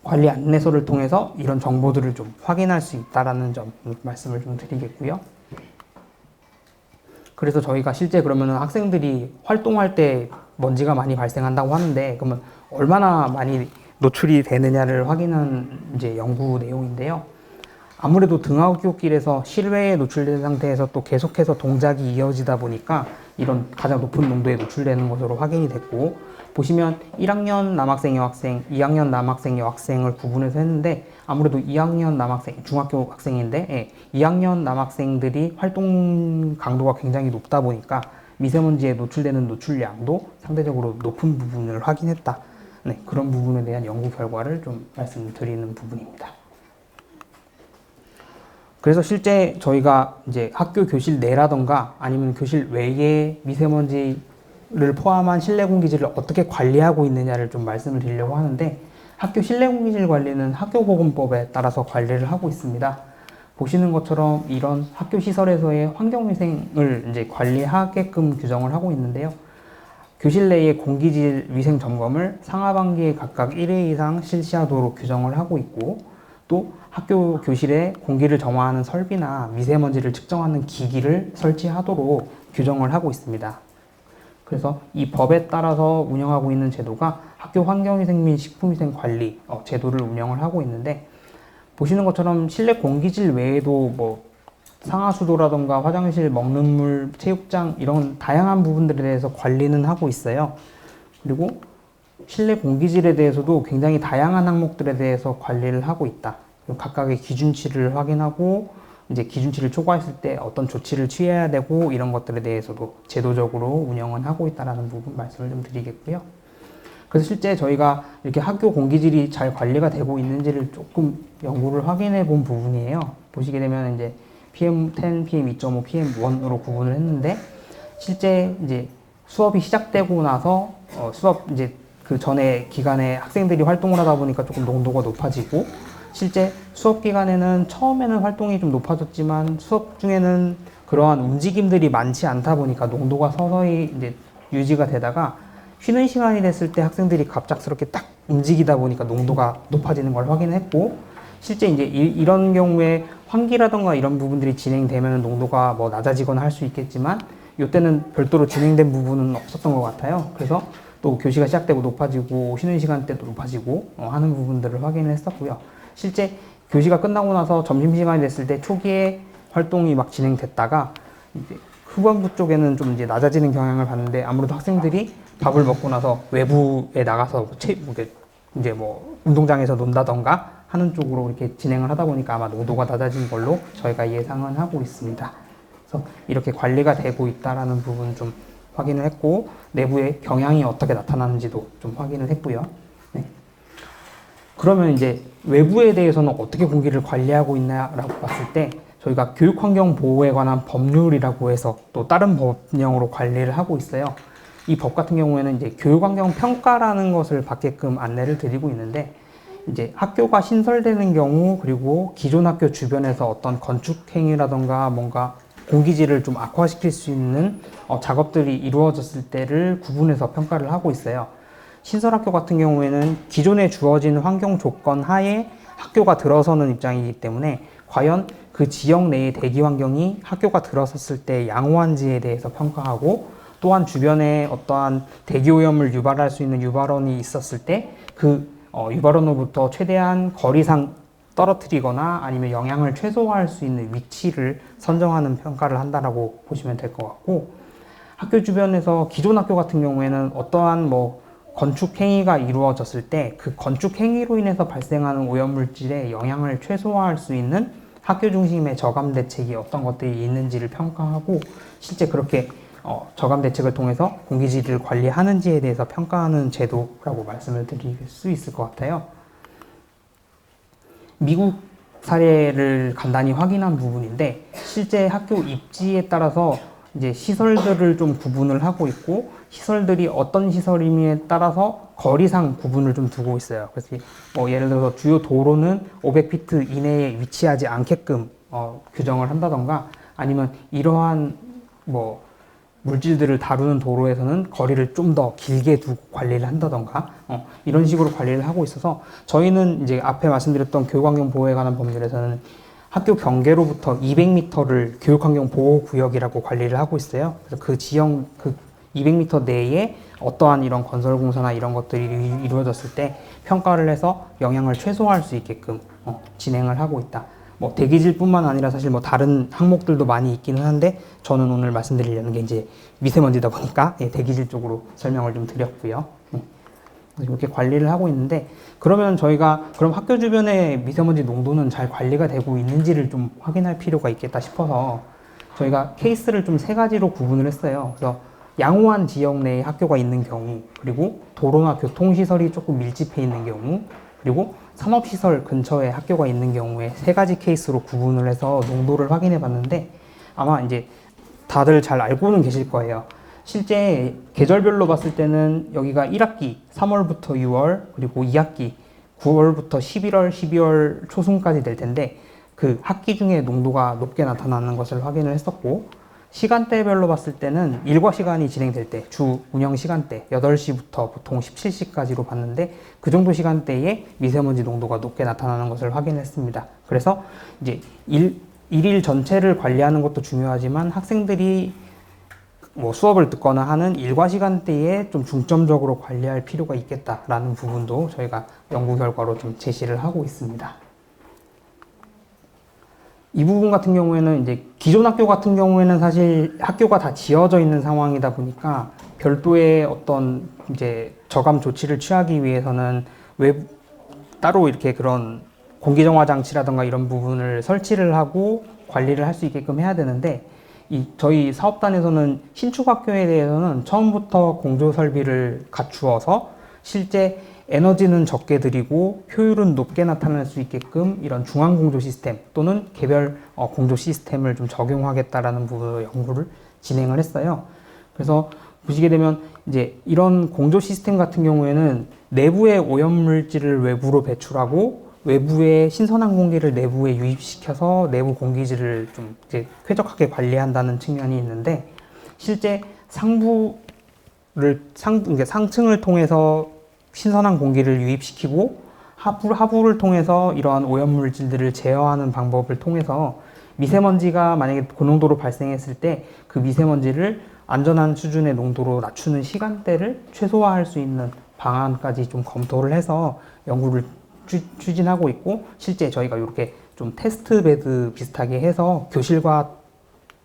관리 안내서를 통해서 이런 정보들을 좀 확인할 수 있다라는 점 말씀을 좀 드리겠고요. 그래서 저희가 실제 그러면은 학생들이 활동할 때 먼지가 많이 발생한다고 하는데 그러면 얼마나 많이 노출이 되느냐를 확인한 이제 연구 내용인데요. 아무래도 등하굣길에서 실외에 노출된 상태에서 또 계속해서 동작이 이어지다 보니까 이런 가장 높은 농도에 노출되는 것으로 확인이 됐고, 보시면 1학년 남학생, 여학생, 2학년 남학생, 여학생을 구분해서 했는데 아무래도 2학년 남학생, 중학교 학생인데 2학년 남학생들이 활동 강도가 굉장히 높다 보니까 미세먼지에 노출되는 노출량도 상대적으로 높은 부분을 확인했다. 네, 그런 부분에 대한 연구 결과를 좀 말씀드리는 부분입니다. 그래서 실제 저희가 이제 학교 교실 내라던가 아니면 교실 외에 미세먼지를 포함한 실내 공기질을 어떻게 관리하고 있느냐를 좀 말씀을 드리려고 하는데, 학교 실내 공기질 관리는 학교보건법에 따라서 관리를 하고 있습니다. 보시는 것처럼 이런 학교 시설에서의 환경위생을 이제 관리하게끔 규정을 하고 있는데요. 교실 내의 공기질 위생 점검을 상하반기에 각각 1회 이상 실시하도록 규정을 하고 있고, 또 학교 교실에 공기를 정화하는 설비나 미세먼지를 측정하는 기기를 설치하도록 규정을 하고 있습니다. 그래서 이 법에 따라서 운영하고 있는 제도가 학교 환경위생 및 식품위생관리 제도를 운영을 하고 있는데, 보시는 것처럼 실내 공기질 외에도 뭐 상하수도라던가 화장실, 먹는 물, 체육장 이런 다양한 부분들에 대해서 관리는 하고 있어요. 그리고 실내 공기질에 대해서도 굉장히 다양한 항목들에 대해서 관리를 하고 있다. 각각의 기준치를 확인하고 이제 기준치를 초과했을 때 어떤 조치를 취해야 되고 이런 것들에 대해서도 제도적으로 운영은 하고 있다는 부분 말씀을 좀 드리겠고요. 그래서 실제 저희가 이렇게 학교 공기질이 잘 관리가 되고 있는지를 조금 연구를 확인해 본 부분이에요. 보시게 되면 이제 PM10, PM2.5, PM1으로 구분을 했는데, 실제 이제 수업이 시작되고 나서 수업 이제 그 전에 기간에 학생들이 활동을 하다 보니까 조금 농도가 높아지고, 실제 수업 기간에는 처음에는 활동이 좀 높아졌지만 수업 중에는 그러한 움직임들이 많지 않다 보니까 농도가 서서히 이제 유지가 되다가 쉬는 시간이 됐을 때 학생들이 갑작스럽게 딱 움직이다 보니까 농도가 높아지는 걸 확인했고, 실제 이제 이런 경우에 환기라던가 이런 부분들이 진행되면 농도가 뭐 낮아지거나 할 수 있겠지만 이때는 별도로 진행된 부분은 없었던 것 같아요. 그래서 또 교시가 시작되고 높아지고 쉬는 시간 때도 높아지고 하는 부분들을 확인을 했었고요. 실제 교시가 끝나고 나서 점심시간이 됐을 때 초기에 활동이 막 진행됐다가 이제 후반부 쪽에는 좀 이제 낮아지는 경향을 봤는데, 아무래도 학생들이 밥을 먹고 나서 외부에 나가서 이제 뭐 운동장에서 논다던가 하는 쪽으로 이렇게 진행을 하다 보니까 아마 농도가 낮아진 걸로 저희가 예상은 하고 있습니다. 그래서 이렇게 관리가 되고 있다라는 부분 좀 확인을 했고, 내부의 경향이 어떻게 나타나는지도 좀 확인을 했고요. 네. 그러면 이제 외부에 대해서는 어떻게 공기를 관리하고 있나라고 봤을 때, 저희가 교육환경 보호에 관한 법률이라고 해서 또 다른 법령으로 관리를 하고 있어요. 이 법 같은 경우에는 이제 교육환경 평가라는 것을 받게끔 안내를 드리고 있는데, 이제 학교가 신설되는 경우, 그리고 기존 학교 주변에서 어떤 건축 행위라던가 뭔가 공기질을 좀 악화시킬 수 있는 작업들이 이루어졌을 때를 구분해서 평가를 하고 있어요. 신설학교 같은 경우에는 기존에 주어진 환경 조건 하에 학교가 들어서는 입장이기 때문에 과연 그 지역 내의 대기 환경이 학교가 들어섰을 때 양호한지에 대해서 평가하고, 또한 주변에 어떠한 대기 오염을 유발할 수 있는 유발원이 있었을 때 그 유발원으로부터 최대한 거리상 떨어뜨리거나 아니면 영향을 최소화할 수 있는 위치를 선정하는 평가를 한다라고 보시면 될 것 같고, 학교 주변에서 기존 학교 같은 경우에는 어떠한 뭐 건축 행위가 이루어졌을 때 그 건축 행위로 인해서 발생하는 오염물질의 영향을 최소화할 수 있는 학교 중심의 저감 대책이 어떤 것들이 있는지를 평가하고, 실제 그렇게 저감 대책을 통해서 공기질을 관리하는지에 대해서 평가하는 제도라고 말씀을 드릴 수 있을 것 같아요. 미국 사례를 간단히 확인한 부분인데, 실제 학교 입지에 따라서 이제 시설들을 좀 구분을 하고 있고, 시설들이 어떤 시설임에 따라서 거리상 구분을 좀 두고 있어요. 그래서 예를 들어서 주요 도로는 500피트 이내에 위치하지 않게끔 규정을 한다던가, 아니면 이러한 뭐 물질들을 다루는 도로에서는 거리를 좀 더 길게 두고 관리를 한다던가 이런 식으로 관리를 하고 있어서, 저희는 이제 앞에 말씀드렸던 교육환경 보호에 관한 법률에서는 학교 경계로부터 200m를 교육환경 보호구역이라고 관리를 하고 있어요. 그래서 그 지형, 그 200m 내에 어떠한 이런 건설공사나 이런 것들이 이루어졌을 때 평가를 해서 영향을 최소화할 수 있게끔 진행을 하고 있다. 뭐 대기질뿐만 아니라 사실 뭐 다른 항목들도 많이 있기는 한데 저는 오늘 말씀드리려는 게 이제 미세먼지다 보니까 대기질 쪽으로 설명을 좀 드렸고요. 이렇게 관리를 하고 있는데 그러면 저희가 그럼 학교 주변의 미세먼지 농도는 잘 관리가 되고 있는지를 좀 확인할 필요가 있겠다 싶어서 저희가 케이스를 좀 세 가지로 구분을 했어요. 그래서 양호한 지역 내에 학교가 있는 경우, 그리고 도로나 교통시설이 조금 밀집해 있는 경우, 그리고 산업시설 근처에 학교가 있는 경우에 세 가지 케이스로 구분을 해서 농도를 확인해 봤는데 아마 이제 다들 잘 알고는 계실 거예요. 실제 계절별로 봤을 때는 여기가 1학기 3월부터 6월, 그리고 2학기 9월부터 11월, 12월 초순까지 될 텐데 그 학기 중에 농도가 높게 나타나는 것을 확인을 했었고, 시간대별로 봤을 때는 일과 시간이 진행될 때 주 운영 시간대 8시부터 보통 17시까지로 봤는데 그 정도 시간대에 미세먼지 농도가 높게 나타나는 것을 확인했습니다. 그래서 이제 일일 전체를 관리하는 것도 중요하지만 학생들이 뭐 수업을 듣거나 하는 일과 시간대에 좀 중점적으로 관리할 필요가 있겠다라는 부분도 저희가 연구 결과로 좀 제시를 하고 있습니다. 이 부분 같은 경우에는 이제 기존 학교 같은 경우에는 사실 학교가 다 지어져 있는 상황이다 보니까 별도의 어떤 이제 저감 조치를 취하기 위해서는 따로 이렇게 그런 공기정화 장치라든가 이런 부분을 설치를 하고 관리를 할 수 있게끔 해야 되는데 저희 사업단에서는 신축 학교에 대해서는 처음부터 공조 설비를 갖추어서 실제 에너지는 적게 들이고 효율은 높게 나타날 수 있게끔 이런 중앙 공조 시스템 또는 개별 공조 시스템을 좀 적용하겠다라는 부분으로 연구를 진행을 했어요. 그래서 보시게 되면 이제 이런 공조 시스템 같은 경우에는 내부의 오염물질을 외부로 배출하고 외부의 신선한 공기를 내부에 유입시켜서 내부 공기질을 좀 이제 쾌적하게 관리한다는 측면이 있는데 실제 상층을 통해서 신선한 공기를 유입시키고 하부를 통해서 이러한 오염물질들을 제어하는 방법을 통해서 미세먼지가 만약에 고농도로 발생했을 때 그 미세먼지를 안전한 수준의 농도로 낮추는 시간대를 최소화할 수 있는 방안까지 좀 검토를 해서 연구를 추진하고 있고, 실제 저희가 이렇게 좀 테스트 베드 비슷하게 해서 교실과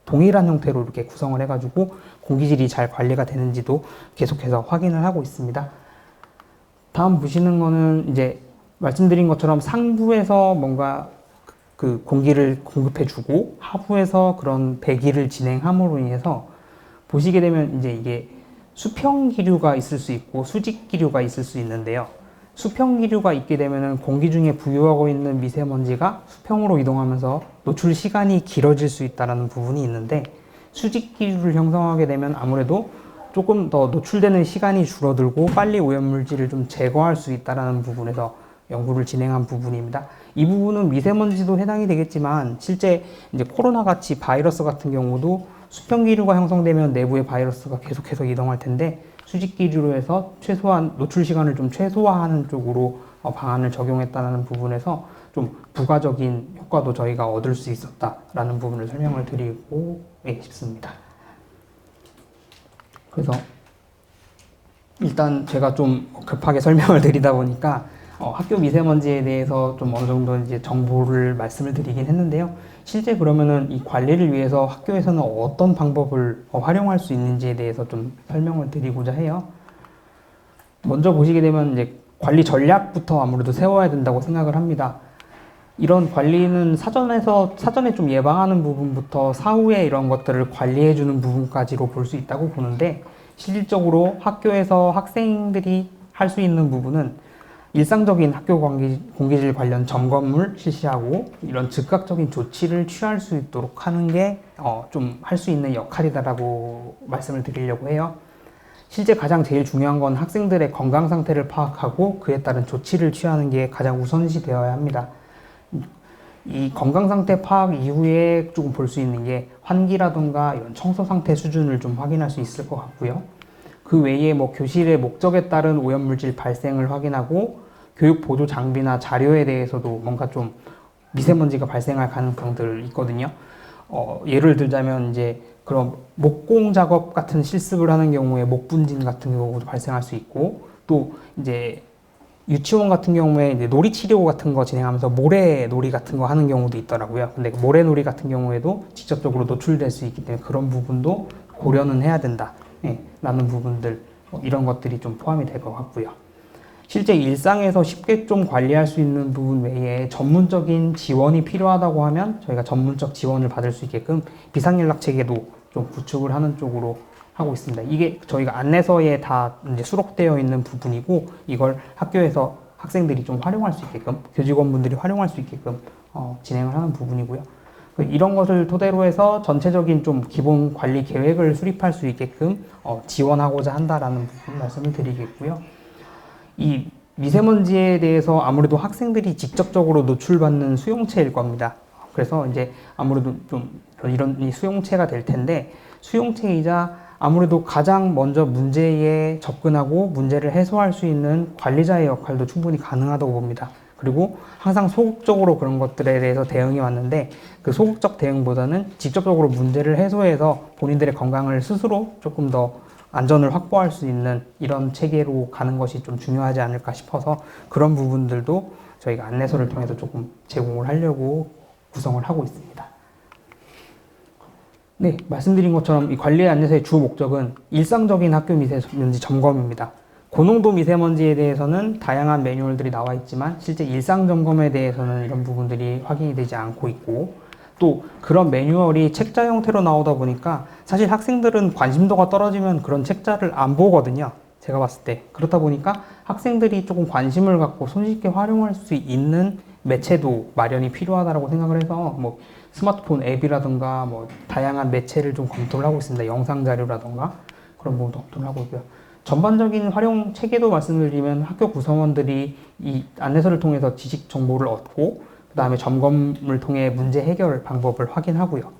동일한 형태로 이렇게 구성을 해가지고 공기질이 잘 관리가 되는지도 계속해서 확인을 하고 있습니다. 다음 보시는 거는 이제 말씀드린 것처럼 상부에서 뭔가 그 공기를 공급해주고 하부에서 그런 배기를 진행함으로 인해서 보시게 되면 이제 이게 수평 기류가 있을 수 있고 수직 기류가 있을 수 있는데요. 수평 기류가 있게 되면은 공기 중에 부유하고 있는 미세먼지가 수평으로 이동하면서 노출 시간이 길어질 수 있다는 부분이 있는데, 수직 기류를 형성하게 되면 아무래도 조금 더 노출되는 시간이 줄어들고 빨리 오염물질을 좀 제거할 수 있다는 부분에서 연구를 진행한 부분입니다. 이 부분은 미세먼지도 해당이 되겠지만 실제 이제 코로나 같이 바이러스 같은 경우도 수평 기류가 형성되면 내부의 바이러스가 계속해서 이동할 텐데 수직 기류로 해서 최소한 노출 시간을 좀 최소화하는 쪽으로 방안을 적용했다는 부분에서 좀 부가적인 효과도 저희가 얻을 수 있었다라는 부분을 설명을 드리고 싶습니다. 그래서 일단 제가 좀 급하게 설명을 드리다 보니까 학교 미세먼지에 대해서 좀 어느 정도 이제 정보를 말씀을 드리긴 했는데요. 실제 그러면은 이 관리를 위해서 학교에서는 어떤 방법을 활용할 수 있는지에 대해서 좀 설명을 드리고자 해요. 먼저 보시게 되면 이제 관리 전략부터 아무래도 세워야 된다고 생각을 합니다. 이런 관리는 사전에 좀 예방하는 부분부터 사후에 이런 것들을 관리해주는 부분까지로 볼 수 있다고 보는데, 실질적으로 학교에서 학생들이 할 수 있는 부분은 일상적인 학교 공기질 관련 점검을 실시하고 이런 즉각적인 조치를 취할 수 있도록 하는 게 좀 할 수 있는 역할이다라고 말씀을 드리려고 해요. 실제 가장 제일 중요한 건 학생들의 건강 상태를 파악하고 그에 따른 조치를 취하는 게 가장 우선시 되어야 합니다. 이 건강 상태 파악 이후에 조금 볼 수 있는 게 환기라든가 이런 청소 상태 수준을 좀 확인할 수 있을 것 같고요. 그 외에 뭐 교실의 목적에 따른 오염물질 발생을 확인하고 교육 보조 장비나 자료에 대해서도 뭔가 좀 미세먼지가 발생할 가능성들이 있거든요. 예를 들자면 이제 그런 목공 작업 같은 실습을 하는 경우에 목분진 같은 경우도 발생할 수 있고, 또 이제 유치원 같은 경우에 이제 놀이 치료 같은 거 진행하면서 모래놀이 같은 거 하는 경우도 있더라고요. 근데 모래놀이 같은 경우에도 직접적으로 노출될 수 있기 때문에 그런 부분도 고려는 해야 된다. 라는 부분들, 이런 것들이 좀 포함이 될 것 같고요. 실제 일상에서 쉽게 좀 관리할 수 있는 부분 외에 전문적인 지원이 필요하다고 하면 저희가 전문적 지원을 받을 수 있게끔 비상연락 체계도 좀 구축을 하는 쪽으로 하고 있습니다. 이게 저희가 안내서에 다 이제 수록되어 있는 부분이고, 이걸 학교에서 학생들이 좀 활용할 수 있게끔, 교직원분들이 활용할 수 있게끔 진행을 하는 부분이고요. 이런 것을 토대로 해서 전체적인 좀 기본 관리 계획을 수립할 수 있게끔 지원하고자 한다라는 부분 말씀을 드리겠고요. 이 미세먼지에 대해서 아무래도 학생들이 직접적으로 노출받는 수용체일 겁니다. 그래서 이제 아무래도 좀 이런 수용체가 될 텐데, 수용체이자 아무래도 가장 먼저 문제에 접근하고 문제를 해소할 수 있는 관리자의 역할도 충분히 가능하다고 봅니다. 그리고 항상 소극적으로 그런 것들에 대해서 대응이 왔는데, 그 소극적 대응보다는 직접적으로 문제를 해소해서 본인들의 건강을 스스로 조금 더 안전을 확보할 수 있는 이런 체계로 가는 것이 좀 중요하지 않을까 싶어서, 그런 부분들도 저희가 안내서를 통해서 조금 제공을 하려고 구성을 하고 있습니다. 네, 말씀드린 것처럼 이 관리 안내서의 주 목적은 일상적인 학교 미세먼지 점검입니다. 고농도 미세먼지에 대해서는 다양한 매뉴얼들이 나와 있지만 실제 일상 점검에 대해서는 이런 부분들이 확인이 되지 않고 있고, 또 그런 매뉴얼이 책자 형태로 나오다 보니까 사실 학생들은 관심도가 떨어지면 그런 책자를 안 보거든요. 제가 봤을 때. 그렇다 보니까 학생들이 조금 관심을 갖고 손쉽게 활용할 수 있는 매체도 마련이 필요하다고 생각을 해서, 뭐 스마트폰 앱이라든가 뭐 다양한 매체를 좀 검토를 하고 있습니다. 영상 자료라든가 그런 부분도 검토를 하고 있고요. 전반적인 활용 체계도 말씀드리면, 학교 구성원들이 이 안내서를 통해서 지식 정보를 얻고, 그 다음에 점검을 통해 문제 해결 방법을 확인하고요.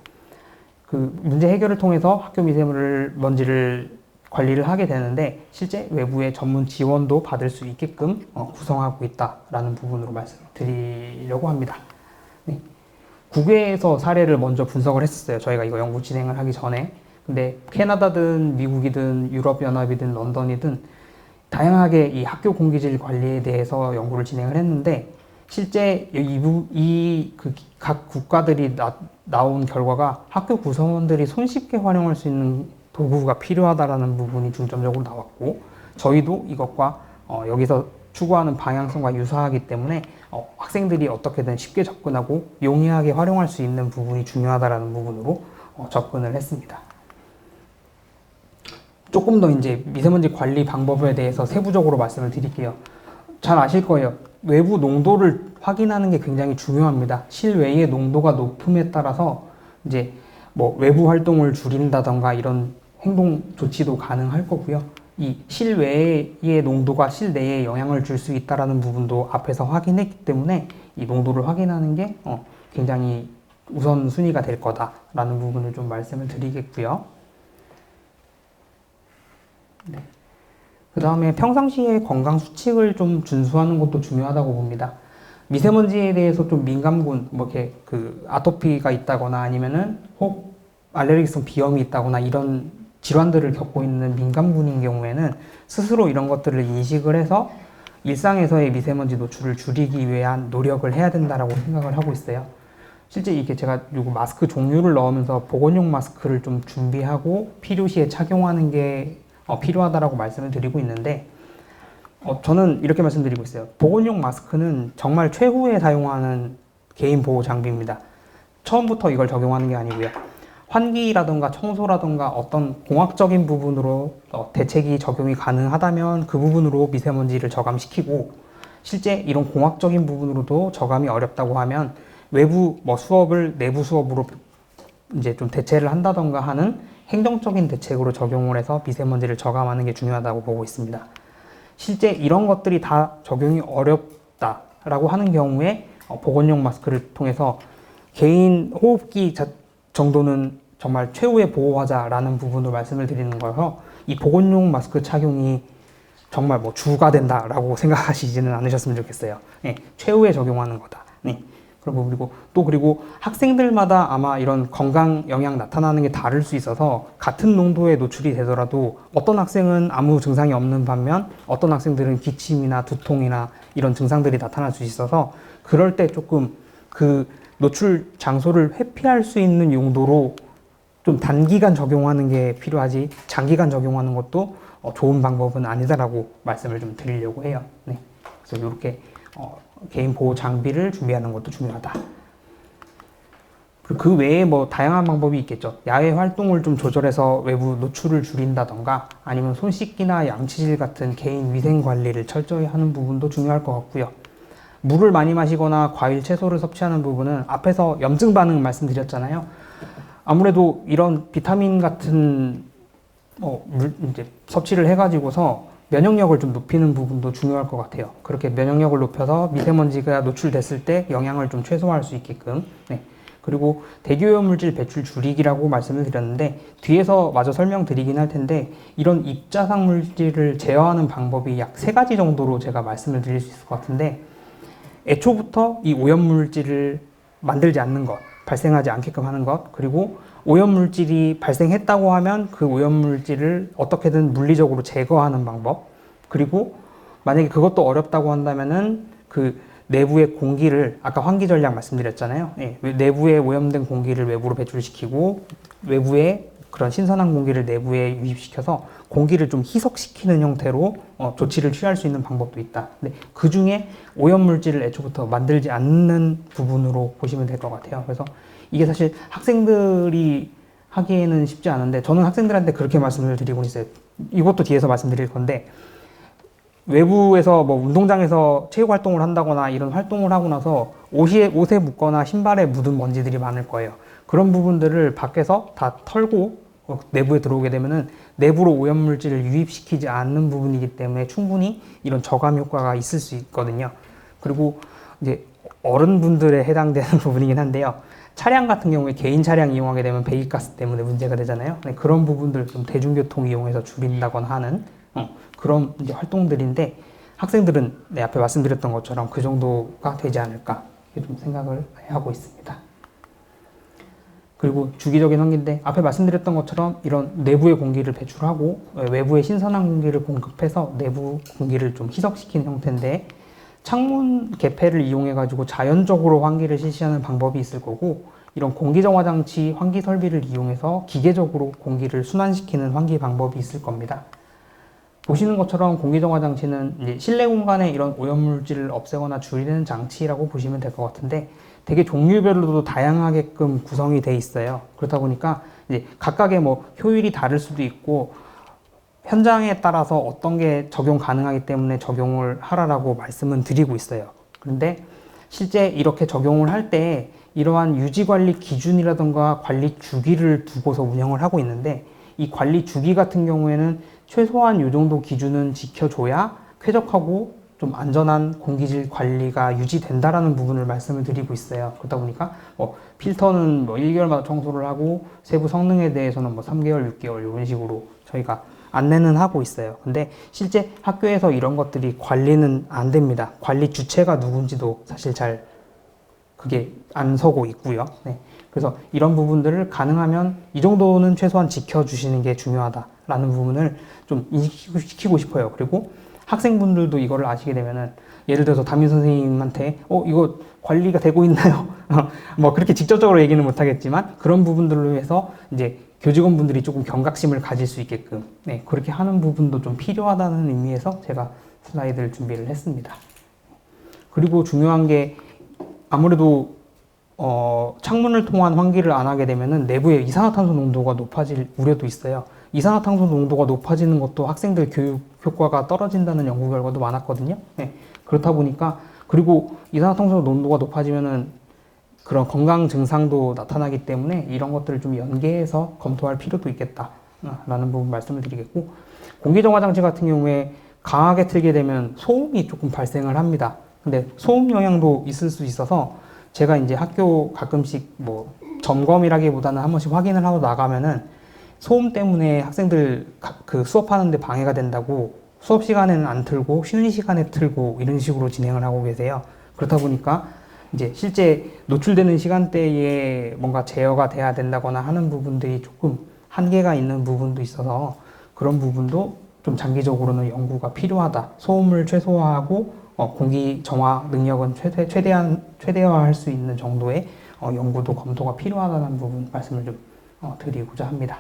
그 문제 해결을 통해서 학교 미세먼지를 관리를 하게 되는데, 실제 외부의 전문 지원도 받을 수 있게끔 구성하고 있다라는 부분으로 말씀드리려고 합니다. 네. 국외에서 사례를 먼저 분석을 했었어요. 저희가 이거 연구 진행을 하기 전에. 근데 캐나다든 미국이든 유럽연합이든 런던이든 다양하게 이 학교 공기질 관리에 대해서 연구를 진행을 했는데, 실제 각 국가들이 나온 결과가 학교 구성원들이 손쉽게 활용할 수 있는 도구가 필요하다라는 부분이 중점적으로 나왔고, 저희도 이것과 여기서 추구하는 방향성과 유사하기 때문에 학생들이 어떻게든 쉽게 접근하고 용이하게 활용할 수 있는 부분이 중요하다라는 부분으로 접근을 했습니다. 조금 더 이제 미세먼지 관리 방법에 대해서 세부적으로 말씀을 드릴게요. 잘 아실 거예요. 외부 농도를 확인하는 게 굉장히 중요합니다. 실외의 농도가 높음에 따라서 이제 뭐 외부 활동을 줄인다던가 이런 행동 조치도 가능할 거고요. 이 실외의 농도가 실내에 영향을 줄 수 있다라는 부분도 앞에서 확인했기 때문에 이 농도를 확인하는 게 굉장히 우선순위가 될 거다라는 부분을 좀 말씀을 드리겠고요. 네. 그 다음에 평상시에 건강 수칙을 좀 준수하는 것도 중요하다고 봅니다. 미세먼지에 대해서 좀 민감군, 뭐 이렇게 그 아토피가 있다거나 아니면은 혹 알레르기성 비염이 있다거나 이런 질환들을 겪고 있는 민감군인 경우에는 스스로 이런 것들을 인식을 해서 일상에서의 미세먼지 노출을 줄이기 위한 노력을 해야 된다라고 생각을 하고 있어요. 실제 이게 제가 요거 마스크 종류를 넣으면서 보건용 마스크를 좀 준비하고 필요시에 착용하는 게 필요하다라고 말씀을 드리고 있는데, 저는 이렇게 말씀드리고 있어요. 보건용 마스크는 정말 최후에 사용하는 개인 보호 장비입니다. 처음부터 이걸 적용하는 게 아니고요. 환기라든가 청소라든가 어떤 공학적인 부분으로 대책이 적용이 가능하다면 그 부분으로 미세먼지를 저감시키고, 실제 이런 공학적인 부분으로도 저감이 어렵다고 하면 외부 수업을 내부 수업으로 이제 좀 대체를 한다던가 하는 행정적인 대책으로 적용을 해서 미세먼지를 저감하는 게 중요하다고 보고 있습니다. 실제 이런 것들이 다 적용이 어렵다라고 하는 경우에 보건용 마스크를 통해서 개인 호흡기 정도는 정말 최후의 보호하자라는 부분을 말씀을 드리는 거여서, 이 보건용 마스크 착용이 정말 주가 된다라고 생각하시지는 않으셨으면 좋겠어요. 네, 최후에 적용하는 거다. 네, 그리고 학생들마다 아마 이런 건강 영향 나타나는 게 다를 수 있어서 같은 농도에 노출이 되더라도 어떤 학생은 아무 증상이 없는 반면 어떤 학생들은 기침이나 두통이나 이런 증상들이 나타날 수 있어서 그럴 때 조금 그 노출 장소를 회피할 수 있는 용도로 좀 단기간 적용하는 게 필요하지 장기간 적용하는 것도 좋은 방법은 아니다라고 말씀을 좀 드리려고 해요. 네. 그래서 이렇게 개인 보호 장비를 준비하는 것도 중요하다. 그 외에 뭐 다양한 방법이 있겠죠. 야외 활동을 좀 조절해서 외부 노출을 줄인다던가 아니면 손 씻기나 양치질 같은 개인 위생 관리를 철저히 하는 부분도 중요할 것 같고요. 물을 많이 마시거나 과일, 채소를 섭취하는 부분은 앞에서 염증 반응 말씀드렸잖아요. 아무래도 이런 비타민 같은 이제 섭취를 해가지고서 면역력을 좀 높이는 부분도 중요할 것 같아요. 그렇게 면역력을 높여서 미세먼지가 노출됐을 때 영향을 좀 최소화할 수 있게끔. 네. 그리고 대기오염물질 배출 줄이기라고 말씀을 드렸는데 뒤에서 마저 설명드리긴 할 텐데 이런 입자상 물질을 제어하는 방법이 약 3가지 정도로 제가 말씀을 드릴 수 있을 것 같은데 애초부터 이 오염물질을 만들지 않는 것, 발생하지 않게끔 하는 것, 그리고 오염물질이 발생했다고 하면 그 오염물질을 어떻게든 물리적으로 제거하는 방법, 그리고 만약에 그것도 어렵다고 한다면은 그 내부의 공기를 아까 환기 전략 말씀드렸잖아요. 예, 내부에 오염된 공기를 외부로 배출시키고 외부에 그런 신선한 공기를 내부에 유입시켜서 공기를 좀 희석시키는 형태로 조치를 취할 수 있는 방법도 있다. 근데 그 중에 오염물질을 애초부터 만들지 않는 부분으로 보시면 될 것 같아요. 그래서 이게 사실 학생들이 하기에는 쉽지 않은데 저는 학생들한테 그렇게 말씀을 드리고 있어요. 이것도 뒤에서 말씀드릴 건데 외부에서 뭐 운동장에서 체육 활동을 한다거나 이런 활동을 하고 나서 옷에 묻거나 신발에 묻은 먼지들이 많을 거예요. 그런 부분들을 밖에서 다 털고 내부에 들어오게 되면은 내부로 오염물질을 유입시키지 않는 부분이기 때문에 충분히 이런 저감 효과가 있을 수 있거든요. 그리고 이제 어른분들에 해당되는 부분이긴 한데요. 차량 같은 경우에 개인 차량 이용하게 되면 배기가스 때문에 문제가 되잖아요. 네, 그런 부분들 좀 대중교통 이용해서 줄인다거나 하는 그런 이제 활동들인데 학생들은 앞에 말씀드렸던 것처럼 그 정도가 되지 않을까 좀 생각을 하고 있습니다. 그리고 주기적인 환기인데 앞에 말씀드렸던 것처럼 이런 내부의 공기를 배출하고 외부에 신선한 공기를 공급해서 내부 공기를 좀 희석시키는 형태인데 창문 개폐를 이용해 가지고 자연적으로 환기를 실시하는 방법이 있을 거고 이런 공기정화 장치 환기 설비를 이용해서 기계적으로 공기를 순환시키는 환기 방법이 있을 겁니다. 보시는 것처럼 공기정화 장치는 이제 실내 공간에 이런 오염물질을 없애거나 줄이는 장치라고 보시면 될 것 같은데 되게 종류별로도 다양하게끔 구성이 돼 있어요. 그렇다 보니까 이제 각각의 뭐 효율이 다를 수도 있고 현장에 따라서 어떤 게 적용 가능하기 때문에 적용을 하라라고 말씀은 드리고 있어요. 그런데 실제 이렇게 적용을 할 때 이러한 유지관리 기준이라던가 관리 주기를 두고서 운영을 하고 있는데 이 관리 주기 같은 경우에는 최소한 이 정도 기준은 지켜줘야 쾌적하고 좀 안전한 공기질 관리가 유지된다라는 부분을 말씀을 드리고 있어요. 그러다 보니까 필터는 1개월마다 청소를 하고 세부 성능에 대해서는 3개월, 6개월 이런 식으로 저희가 안내는 하고 있어요. 근데 실제 학교에서 이런 것들이 관리는 안 됩니다. 관리 주체가 누군지도 사실 잘 그게 안 서고 있고요. 네. 그래서 이런 부분들을 가능하면 이 정도는 최소한 지켜주시는 게 중요하다라는 부분을 좀 인식시키고 싶어요. 그리고 학생분들도 이거를 아시게 되면은 예를 들어서 담임 선생님한테 이거 관리가 되고 있나요? 뭐 그렇게 직접적으로 얘기는 못 하겠지만 그런 부분들로 해서 이제 교직원분들이 조금 경각심을 가질 수 있게끔 그렇게 하는 부분도 좀 필요하다는 의미에서 제가 슬라이드를 준비를 했습니다. 그리고 중요한 게 아무래도 창문을 통한 환기를 안 하게 되면은 내부에 이산화탄소 농도가 높아질 우려도 있어요. 이산화탄소 농도가 높아지는 것도 학생들 교육 효과가 떨어진다는 연구 결과도 많았거든요. 그렇다 보니까 그리고 이산화탄소 농도가 높아지면은 그런 건강 증상도 나타나기 때문에 이런 것들을 좀 연계해서 검토할 필요도 있겠다라는 부분 말씀을 드리겠고 공기정화 장치 같은 경우에 강하게 틀게 되면 소음이 조금 발생을 합니다. 근데 소음 영향도 있을 수 있어서 제가 이제 학교 가끔씩 뭐 점검이라기보다는 한 번씩 확인을 하고 나가면은 소음 때문에 학생들 그 수업하는데 방해가 된다고 수업 시간에는 안 틀고 쉬는 시간에 틀고 이런 식으로 진행을 하고 계세요. 그렇다 보니까 이제 실제 노출되는 시간대에 뭔가 제어가 돼야 된다거나 하는 부분들이 조금 한계가 있는 부분도 있어서 그런 부분도 좀 장기적으로는 연구가 필요하다. 소음을 최소화하고 공기 정화 능력은 최대화할 수 있는 정도의 연구도 검토가 필요하다는 부분 말씀을 좀 드리고자 합니다.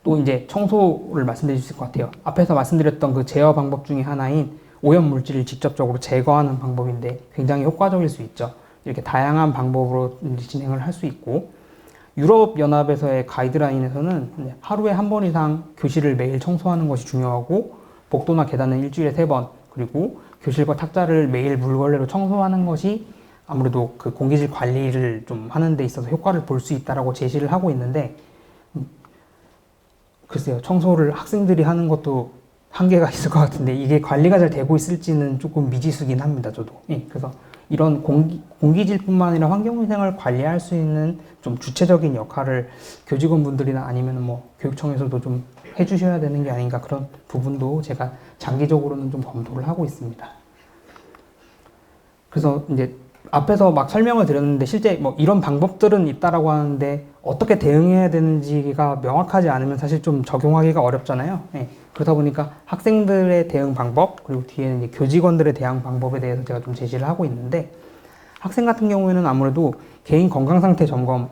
또 이제 청소를 말씀드릴 수 있을 것 같아요. 앞에서 말씀드렸던 그 제어 방법 중에 하나인 오염 물질을 직접적으로 제거하는 방법인데 굉장히 효과적일 수 있죠. 이렇게 다양한 방법으로 진행을 할 수 있고, 유럽연합에서의 가이드라인에서는 하루에 한 번 이상 교실을 매일 청소하는 것이 중요하고, 복도나 계단은 일주일에 3번, 그리고 교실과 탁자를 매일 물걸레로 청소하는 것이 아무래도 그 공기질 관리를 좀 하는 데 있어서 효과를 볼 수 있다라고 제시를 하고 있는데, 글쎄요, 청소를 학생들이 하는 것도 한계가 있을 것 같은데 이게 관리가 잘 되고 있을지는 조금 미지수긴 합니다, 저도. 예, 그래서 이런 공기질뿐만 아니라 환경위생을 관리할 수 있는 좀 주체적인 역할을 교직원분들이나 아니면 뭐 교육청에서도 좀 해주셔야 되는 게 아닌가, 그런 부분도 제가 장기적으로는 좀 검토를 하고 있습니다. 그래서 이제 앞에서 막 설명을 드렸는데 실제 뭐 이런 방법들은 있다라고 하는데 어떻게 대응해야 되는지가 명확하지 않으면 사실 좀 적용하기가 어렵잖아요. 예. 그러다 보니까 학생들의 대응 방법, 그리고 뒤에는 이제 교직원들의 대응 방법에 대해서 제가 좀 제시를 하고 있는데, 학생 같은 경우에는 아무래도 개인 건강 상태 점검,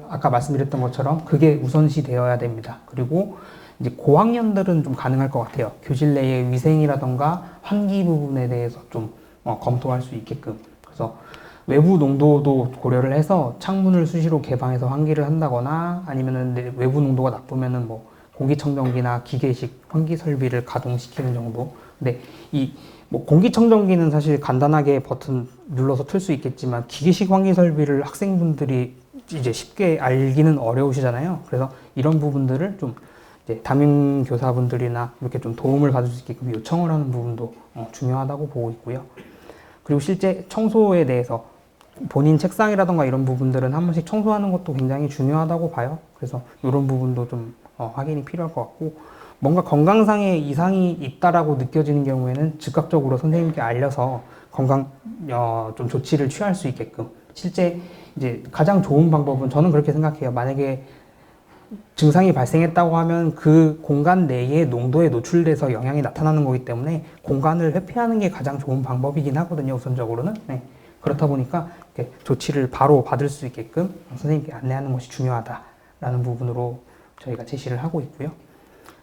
아까 말씀드렸던 것처럼 그게 우선시 되어야 됩니다. 그리고 이제 고학년들은 좀 가능할 것 같아요. 교실 내의 위생이라던가 환기 부분에 대해서 좀 검토할 수 있게끔. 그래서 외부 농도도 고려를 해서 창문을 수시로 개방해서 환기를 한다거나, 아니면은 외부 농도가 나쁘면은 뭐 공기청정기나 기계식 환기 설비를 가동시키는 정도. 근데 이 뭐 공기청정기는 사실 간단하게 버튼 눌러서 틀 수 있겠지만 기계식 환기 설비를 학생분들이 이제 쉽게 알기는 어려우시잖아요. 그래서 이런 부분들을 좀 이제 담임 교사분들이나 이렇게 좀 도움을 받을 수 있게끔 요청을 하는 부분도 중요하다고 보고 있고요. 그리고 실제 청소에 대해서 본인 책상이라던가 이런 부분들은 한 번씩 청소하는 것도 굉장히 중요하다고 봐요. 그래서 이런 부분도 좀 확인이 필요할 것 같고, 뭔가 건강상의 이상이 있다라고 느껴지는 경우에는 즉각적으로 선생님께 알려서 건강 좀 조치를 취할 수 있게끔. 실제 이제 가장 좋은 방법은 저는 그렇게 생각해요. 만약에 증상이 발생했다고 하면 그 공간 내에 농도에 노출돼서 영향이 나타나는 거기 때문에 공간을 회피하는 게 가장 좋은 방법이긴 하거든요, 우선적으로는. 네. 그렇다 보니까 이렇게 조치를 바로 받을 수 있게끔 선생님께 안내하는 것이 중요하다라는 부분으로 저희가 제시를 하고 있고요.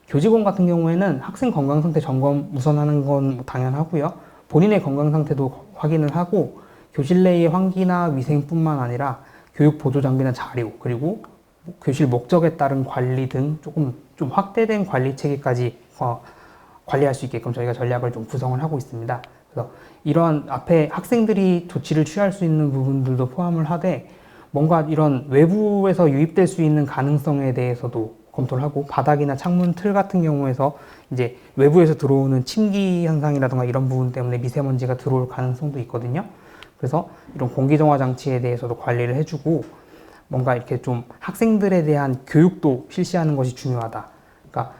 교직원 같은 경우에는 학생 건강 상태 점검 우선하는 건 당연하고요. 본인의 건강 상태도 확인을 하고, 교실 내의 환기나 위생뿐만 아니라 교육 보조 장비나 자료, 그리고 교실 목적에 따른 관리 등 조금 좀 확대된 관리 체계까지 관리할 수 있게끔 저희가 전략을 좀 구성을 하고 있습니다. 그래서 이러한 앞에 학생들이 조치를 취할 수 있는 부분들도 포함을 하되, 뭔가 이런 외부에서 유입될 수 있는 가능성에 대해서도 검토를 하고, 바닥이나 창문 틀 같은 경우에서 이제 외부에서 들어오는 침기 현상이라든가 이런 부분 때문에 미세먼지가 들어올 가능성도 있거든요. 그래서 이런 공기정화 장치에 대해서도 관리를 해주고, 뭔가 이렇게 좀 학생들에 대한 교육도 실시하는 것이 중요하다. 그러니까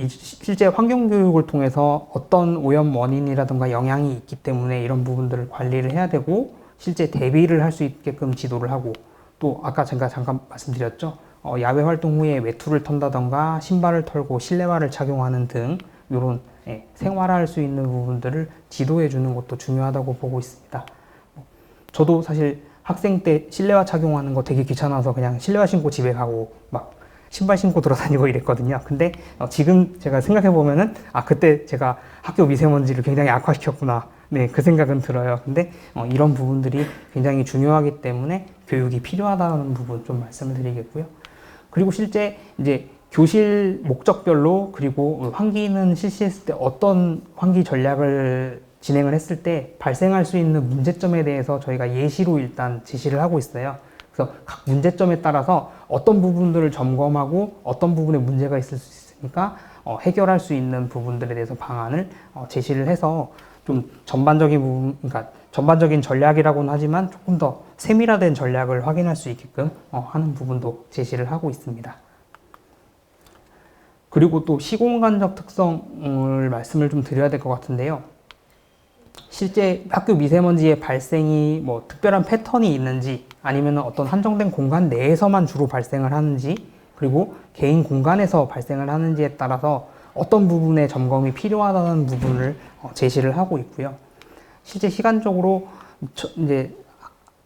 실제 환경교육을 통해서 어떤 오염 원인이라든가 영향이 있기 때문에 이런 부분들을 관리를 해야 되고, 실제 대비를 할 수 있게끔 지도를 하고, 또 아까 제가 잠깐 말씀드렸죠. 야외 활동 후에 외투를 턴다던가 신발을 털고 실내화를 착용하는 등 이런 생활화할 수 있는 부분들을 지도해 주는 것도 중요하다고 보고 있습니다. 저도 사실 학생 때 실내화 착용하는 거 되게 귀찮아서 그냥 실내화 신고 집에 가고 막 신발 신고 돌아다니고 이랬거든요. 근데 지금 제가 생각해 보면은 그때 제가 학교 미세먼지를 굉장히 악화시켰구나. 네, 그 생각은 들어요. 근데 이런 부분들이 굉장히 중요하기 때문에 교육이 필요하다는 부분 좀 말씀을 드리겠고요. 그리고 실제 이제 교실 목적별로, 그리고 환기는 실시했을 때 어떤 환기 전략을 진행을 했을 때 발생할 수 있는 문제점에 대해서 저희가 예시로 일단 제시를 하고 있어요. 그래서 각 문제점에 따라서 어떤 부분들을 점검하고 어떤 부분에 문제가 있을 수 있으니까 해결할 수 있는 부분들에 대해서 방안을 제시를 해서 좀 전반적인 부분, 그러니까 전반적인 전략이라고는 하지만 조금 더 세밀화된 전략을 확인할 수 있게끔 하는 부분도 제시를 하고 있습니다. 그리고 또 시공간적 특성을 말씀을 좀 드려야 될 것 같은데요. 실제 학교 미세먼지의 발생이 뭐 특별한 패턴이 있는지 아니면 어떤 한정된 공간 내에서만 주로 발생을 하는지 그리고 개인 공간에서 발생을 하는지에 따라서 어떤 부분의 점검이 필요하다는 부분을 제시를 하고 있고요. 실제 시간적으로 이제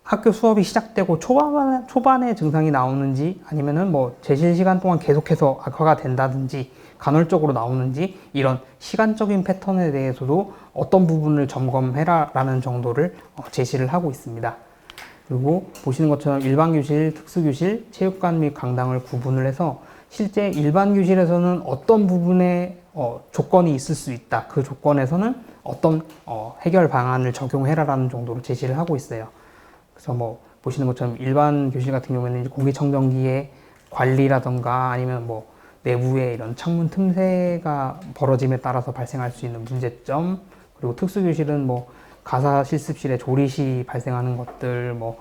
학교 수업이 시작되고 초반에 증상이 나오는지 아니면은 뭐 제실 시간 동안 계속해서 악화가 된다든지 간헐적으로 나오는지 이런 시간적인 패턴에 대해서도 어떤 부분을 점검해라 라는 정도를 제시를 하고 있습니다. 그리고 보시는 것처럼 일반 교실, 특수 교실, 체육관 및 강당을 구분을 해서 실제 일반 교실에서는 어떤 부분에 조건이 있을 수 있다. 그 조건에서는 어떤 해결 방안을 적용해라 라는 정도로 제시를 하고 있어요. 그래서 뭐 보시는 것처럼 일반 교실 같은 경우에는 공기청정기의 관리라던가 아니면 뭐 내부에 이런 창문 틈새가 벌어짐에 따라서 발생할 수 있는 문제점, 그리고 특수교실은 뭐 가사 실습실에 조리 시 발생하는 것들, 뭐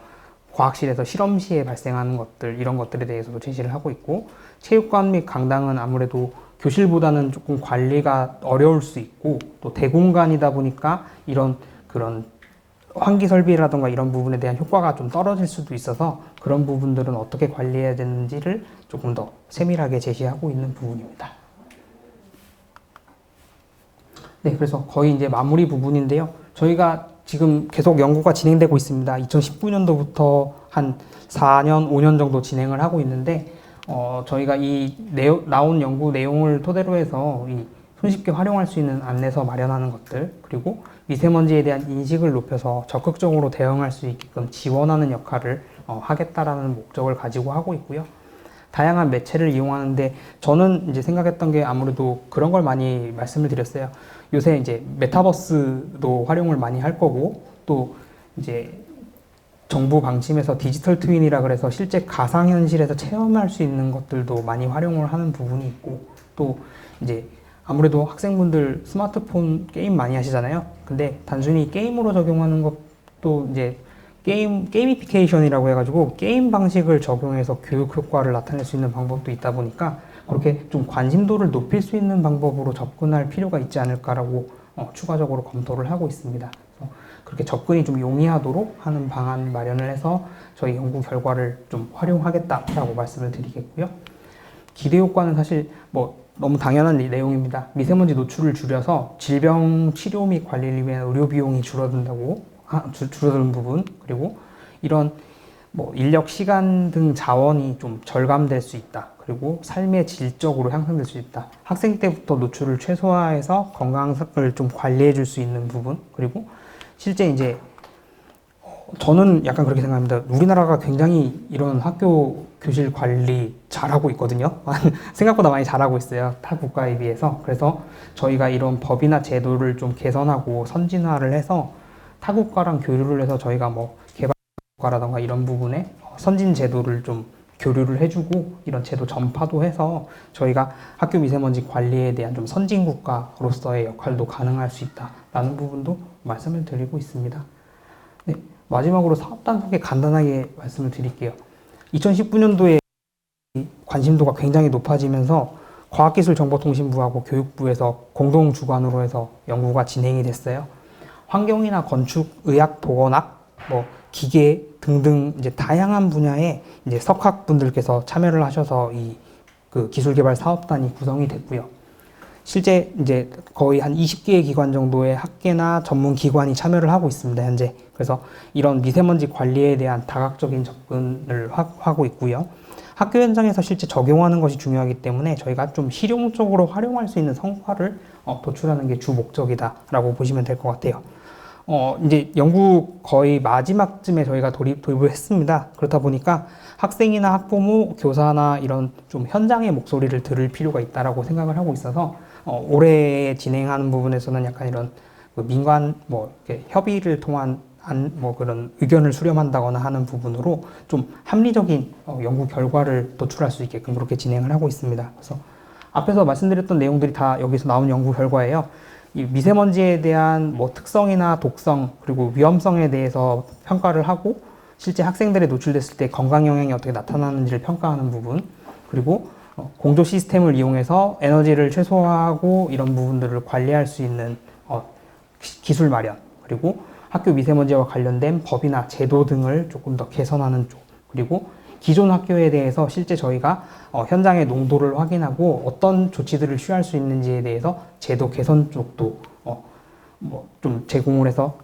과학실에서 실험 시에 발생하는 것들, 이런 것들에 대해서도 제시를 하고 있고, 체육관 및 강당은 아무래도 교실보다는 조금 관리가 어려울 수 있고, 또 대공간이다 보니까 이런 그런 환기 설비라던가 이런 부분에 대한 효과가 좀 떨어질 수도 있어서 그런 부분들은 어떻게 관리해야 되는지를 조금 더 세밀하게 제시하고 있는 부분입니다. 네, 그래서 거의 이제 마무리 부분인데요. 저희가 지금 계속 연구가 진행되고 있습니다. 2019년도부터 한 4년, 5년 정도 진행을 하고 있는데, 저희가 나온 연구 내용을 토대로 해서 손쉽게 활용할 수 있는 안내서 마련하는 것들, 그리고 미세먼지에 대한 인식을 높여서 적극적으로 대응할 수 있게끔 지원하는 역할을 하겠다라는 목적을 가지고 하고 있고요. 다양한 매체를 이용하는데 저는 이제 생각했던 게 아무래도 그런 걸 많이 말씀을 드렸어요. 요새 이제 메타버스도 활용을 많이 할 거고, 또 이제 정부 방침에서 디지털 트윈이라 그래서 실제 가상현실에서 체험할 수 있는 것들도 많이 활용을 하는 부분이 있고, 또 이제 아무래도 학생분들 스마트폰 게임 많이 하시잖아요. 근데 단순히 게임으로 적용하는 것도 이제 게이미피케이션이라고 해가지고 게임 방식을 적용해서 교육 효과를 나타낼 수 있는 방법도 있다 보니까 그렇게 좀 관심도를 높일 수 있는 방법으로 접근할 필요가 있지 않을까라고 추가적으로 검토를 하고 있습니다. 그래서 그렇게 접근이 좀 용이하도록 하는 방안 마련을 해서 저희 연구 결과를 좀 활용하겠다라고 말씀을 드리겠고요. 기대 효과는 사실 뭐 너무 당연한 내용입니다. 미세먼지 노출을 줄여서 질병 치료 및 관리를 위한 의료 비용이 줄어드는 부분, 그리고 이런 뭐 인력, 시간 등 자원이 좀 절감될 수 있다. 그리고 삶의 질적으로 향상될 수 있다. 학생 때부터 노출을 최소화해서 건강을 좀 관리해 줄 수 있는 부분, 그리고 실제 이제 저는 약간 그렇게 생각합니다. 우리나라가 굉장히 이런 학교 교실 관리 잘하고 있거든요. 생각보다 많이 잘하고 있어요. 타 국가에 비해서. 그래서 저희가 이런 법이나 제도를 좀 개선하고 선진화를 해서 타 국가랑 교류를 해서 저희가 뭐 개발 국가라던가 이런 부분에 선진 제도를 좀 교류를 해주고 이런 제도 전파도 해서 저희가 학교 미세먼지 관리에 대한 좀 선진 국가로서의 역할도 가능할 수 있다라는 부분도 말씀을 드리고 있습니다. 네, 마지막으로 사업단 소개 간단하게 말씀을 드릴게요. 2019년도에 관심도가 굉장히 높아지면서 과학기술정보통신부하고 교육부에서 공동 주관으로 해서 연구가 진행이 됐어요. 환경이나 건축, 의학, 보건학, 뭐 기계 등등 이제 다양한 분야에 이제 석학분들께서 참여를 하셔서 그 기술개발 사업단이 구성이 됐고요. 실제 이제 거의 한 20개의 기관 정도의 학계나 전문 기관이 참여를 하고 있습니다, 현재. 그래서 이런 미세먼지 관리에 대한 다각적인 접근을 하고 있고요. 학교 현장에서 실제 적용하는 것이 중요하기 때문에 저희가 좀 실용적으로 활용할 수 있는 성과를 도출하는 게 주 목적이다라고 보시면 될 것 같아요. 이제 연구 거의 마지막쯤에 저희가 도입을 했습니다. 그렇다 보니까 학생이나 학부모, 교사나 이런 좀 현장의 목소리를 들을 필요가 있다라고 생각을 하고 있어서 올해 진행하는 부분에서는 약간 이런 민관 뭐 이렇게 협의를 통한 뭐 그런 의견을 수렴한다거나 하는 부분으로 좀 합리적인 연구 결과를 도출할 수 있게끔 그렇게 진행을 하고 있습니다. 그래서 앞에서 말씀드렸던 내용들이 다 여기서 나온 연구 결과예요. 이 미세먼지에 대한 뭐 특성이나 독성 그리고 위험성에 대해서 평가를 하고 실제 학생들이 노출됐을 때 건강 영향이 어떻게 나타나는지를 평가하는 부분, 그리고 공조 시스템을 이용해서 에너지를 최소화하고 이런 부분들을 관리할 수 있는 기술 마련, 그리고 학교 미세먼지와 관련된 법이나 제도 등을 조금 더 개선하는 쪽, 그리고 기존 학교에 대해서 실제 저희가 현장의 농도를 확인하고 어떤 조치들을 취할 수 있는지에 대해서 제도 개선 쪽도 좀 제공을 해서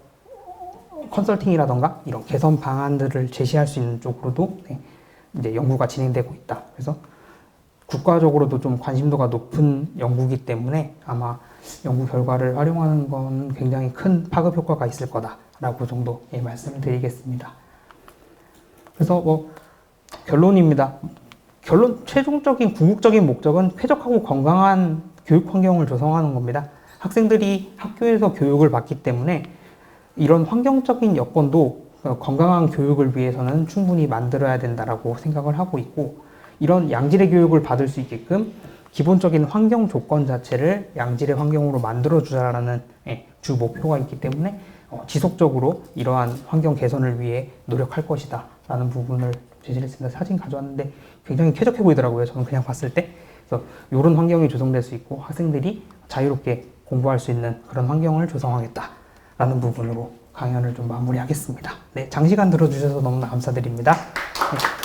컨설팅이라던가 이런 개선 방안들을 제시할 수 있는 쪽으로도 이제 연구가 진행되고 있다. 그래서 국가적으로도 좀 관심도가 높은 연구이기 때문에 아마 연구 결과를 활용하는 건 굉장히 큰 파급 효과가 있을 거다라고 정도 말씀을 드리겠습니다. 그래서 결론입니다. 최종적인 궁극적인 목적은 쾌적하고 건강한 교육 환경을 조성하는 겁니다. 학생들이 학교에서 교육을 받기 때문에 이런 환경적인 여건도 건강한 교육을 위해서는 충분히 만들어야 된다라고 생각을 하고 있고, 이런 양질의 교육을 받을 수 있게끔 기본적인 환경 조건 자체를 양질의 환경으로 만들어주자라는 주 목표가 있기 때문에 지속적으로 이러한 환경 개선을 위해 노력할 것이다 라는 부분을 제시를 했습니다. 사진 가져왔는데 굉장히 쾌적해 보이더라고요. 저는 그냥 봤을 때. 그래서 이런 환경이 조성될 수 있고 학생들이 자유롭게 공부할 수 있는 그런 환경을 조성하겠다라는 부분으로 강연을 좀 마무리하겠습니다. 네, 장시간 들어주셔서 너무나 감사드립니다. 네.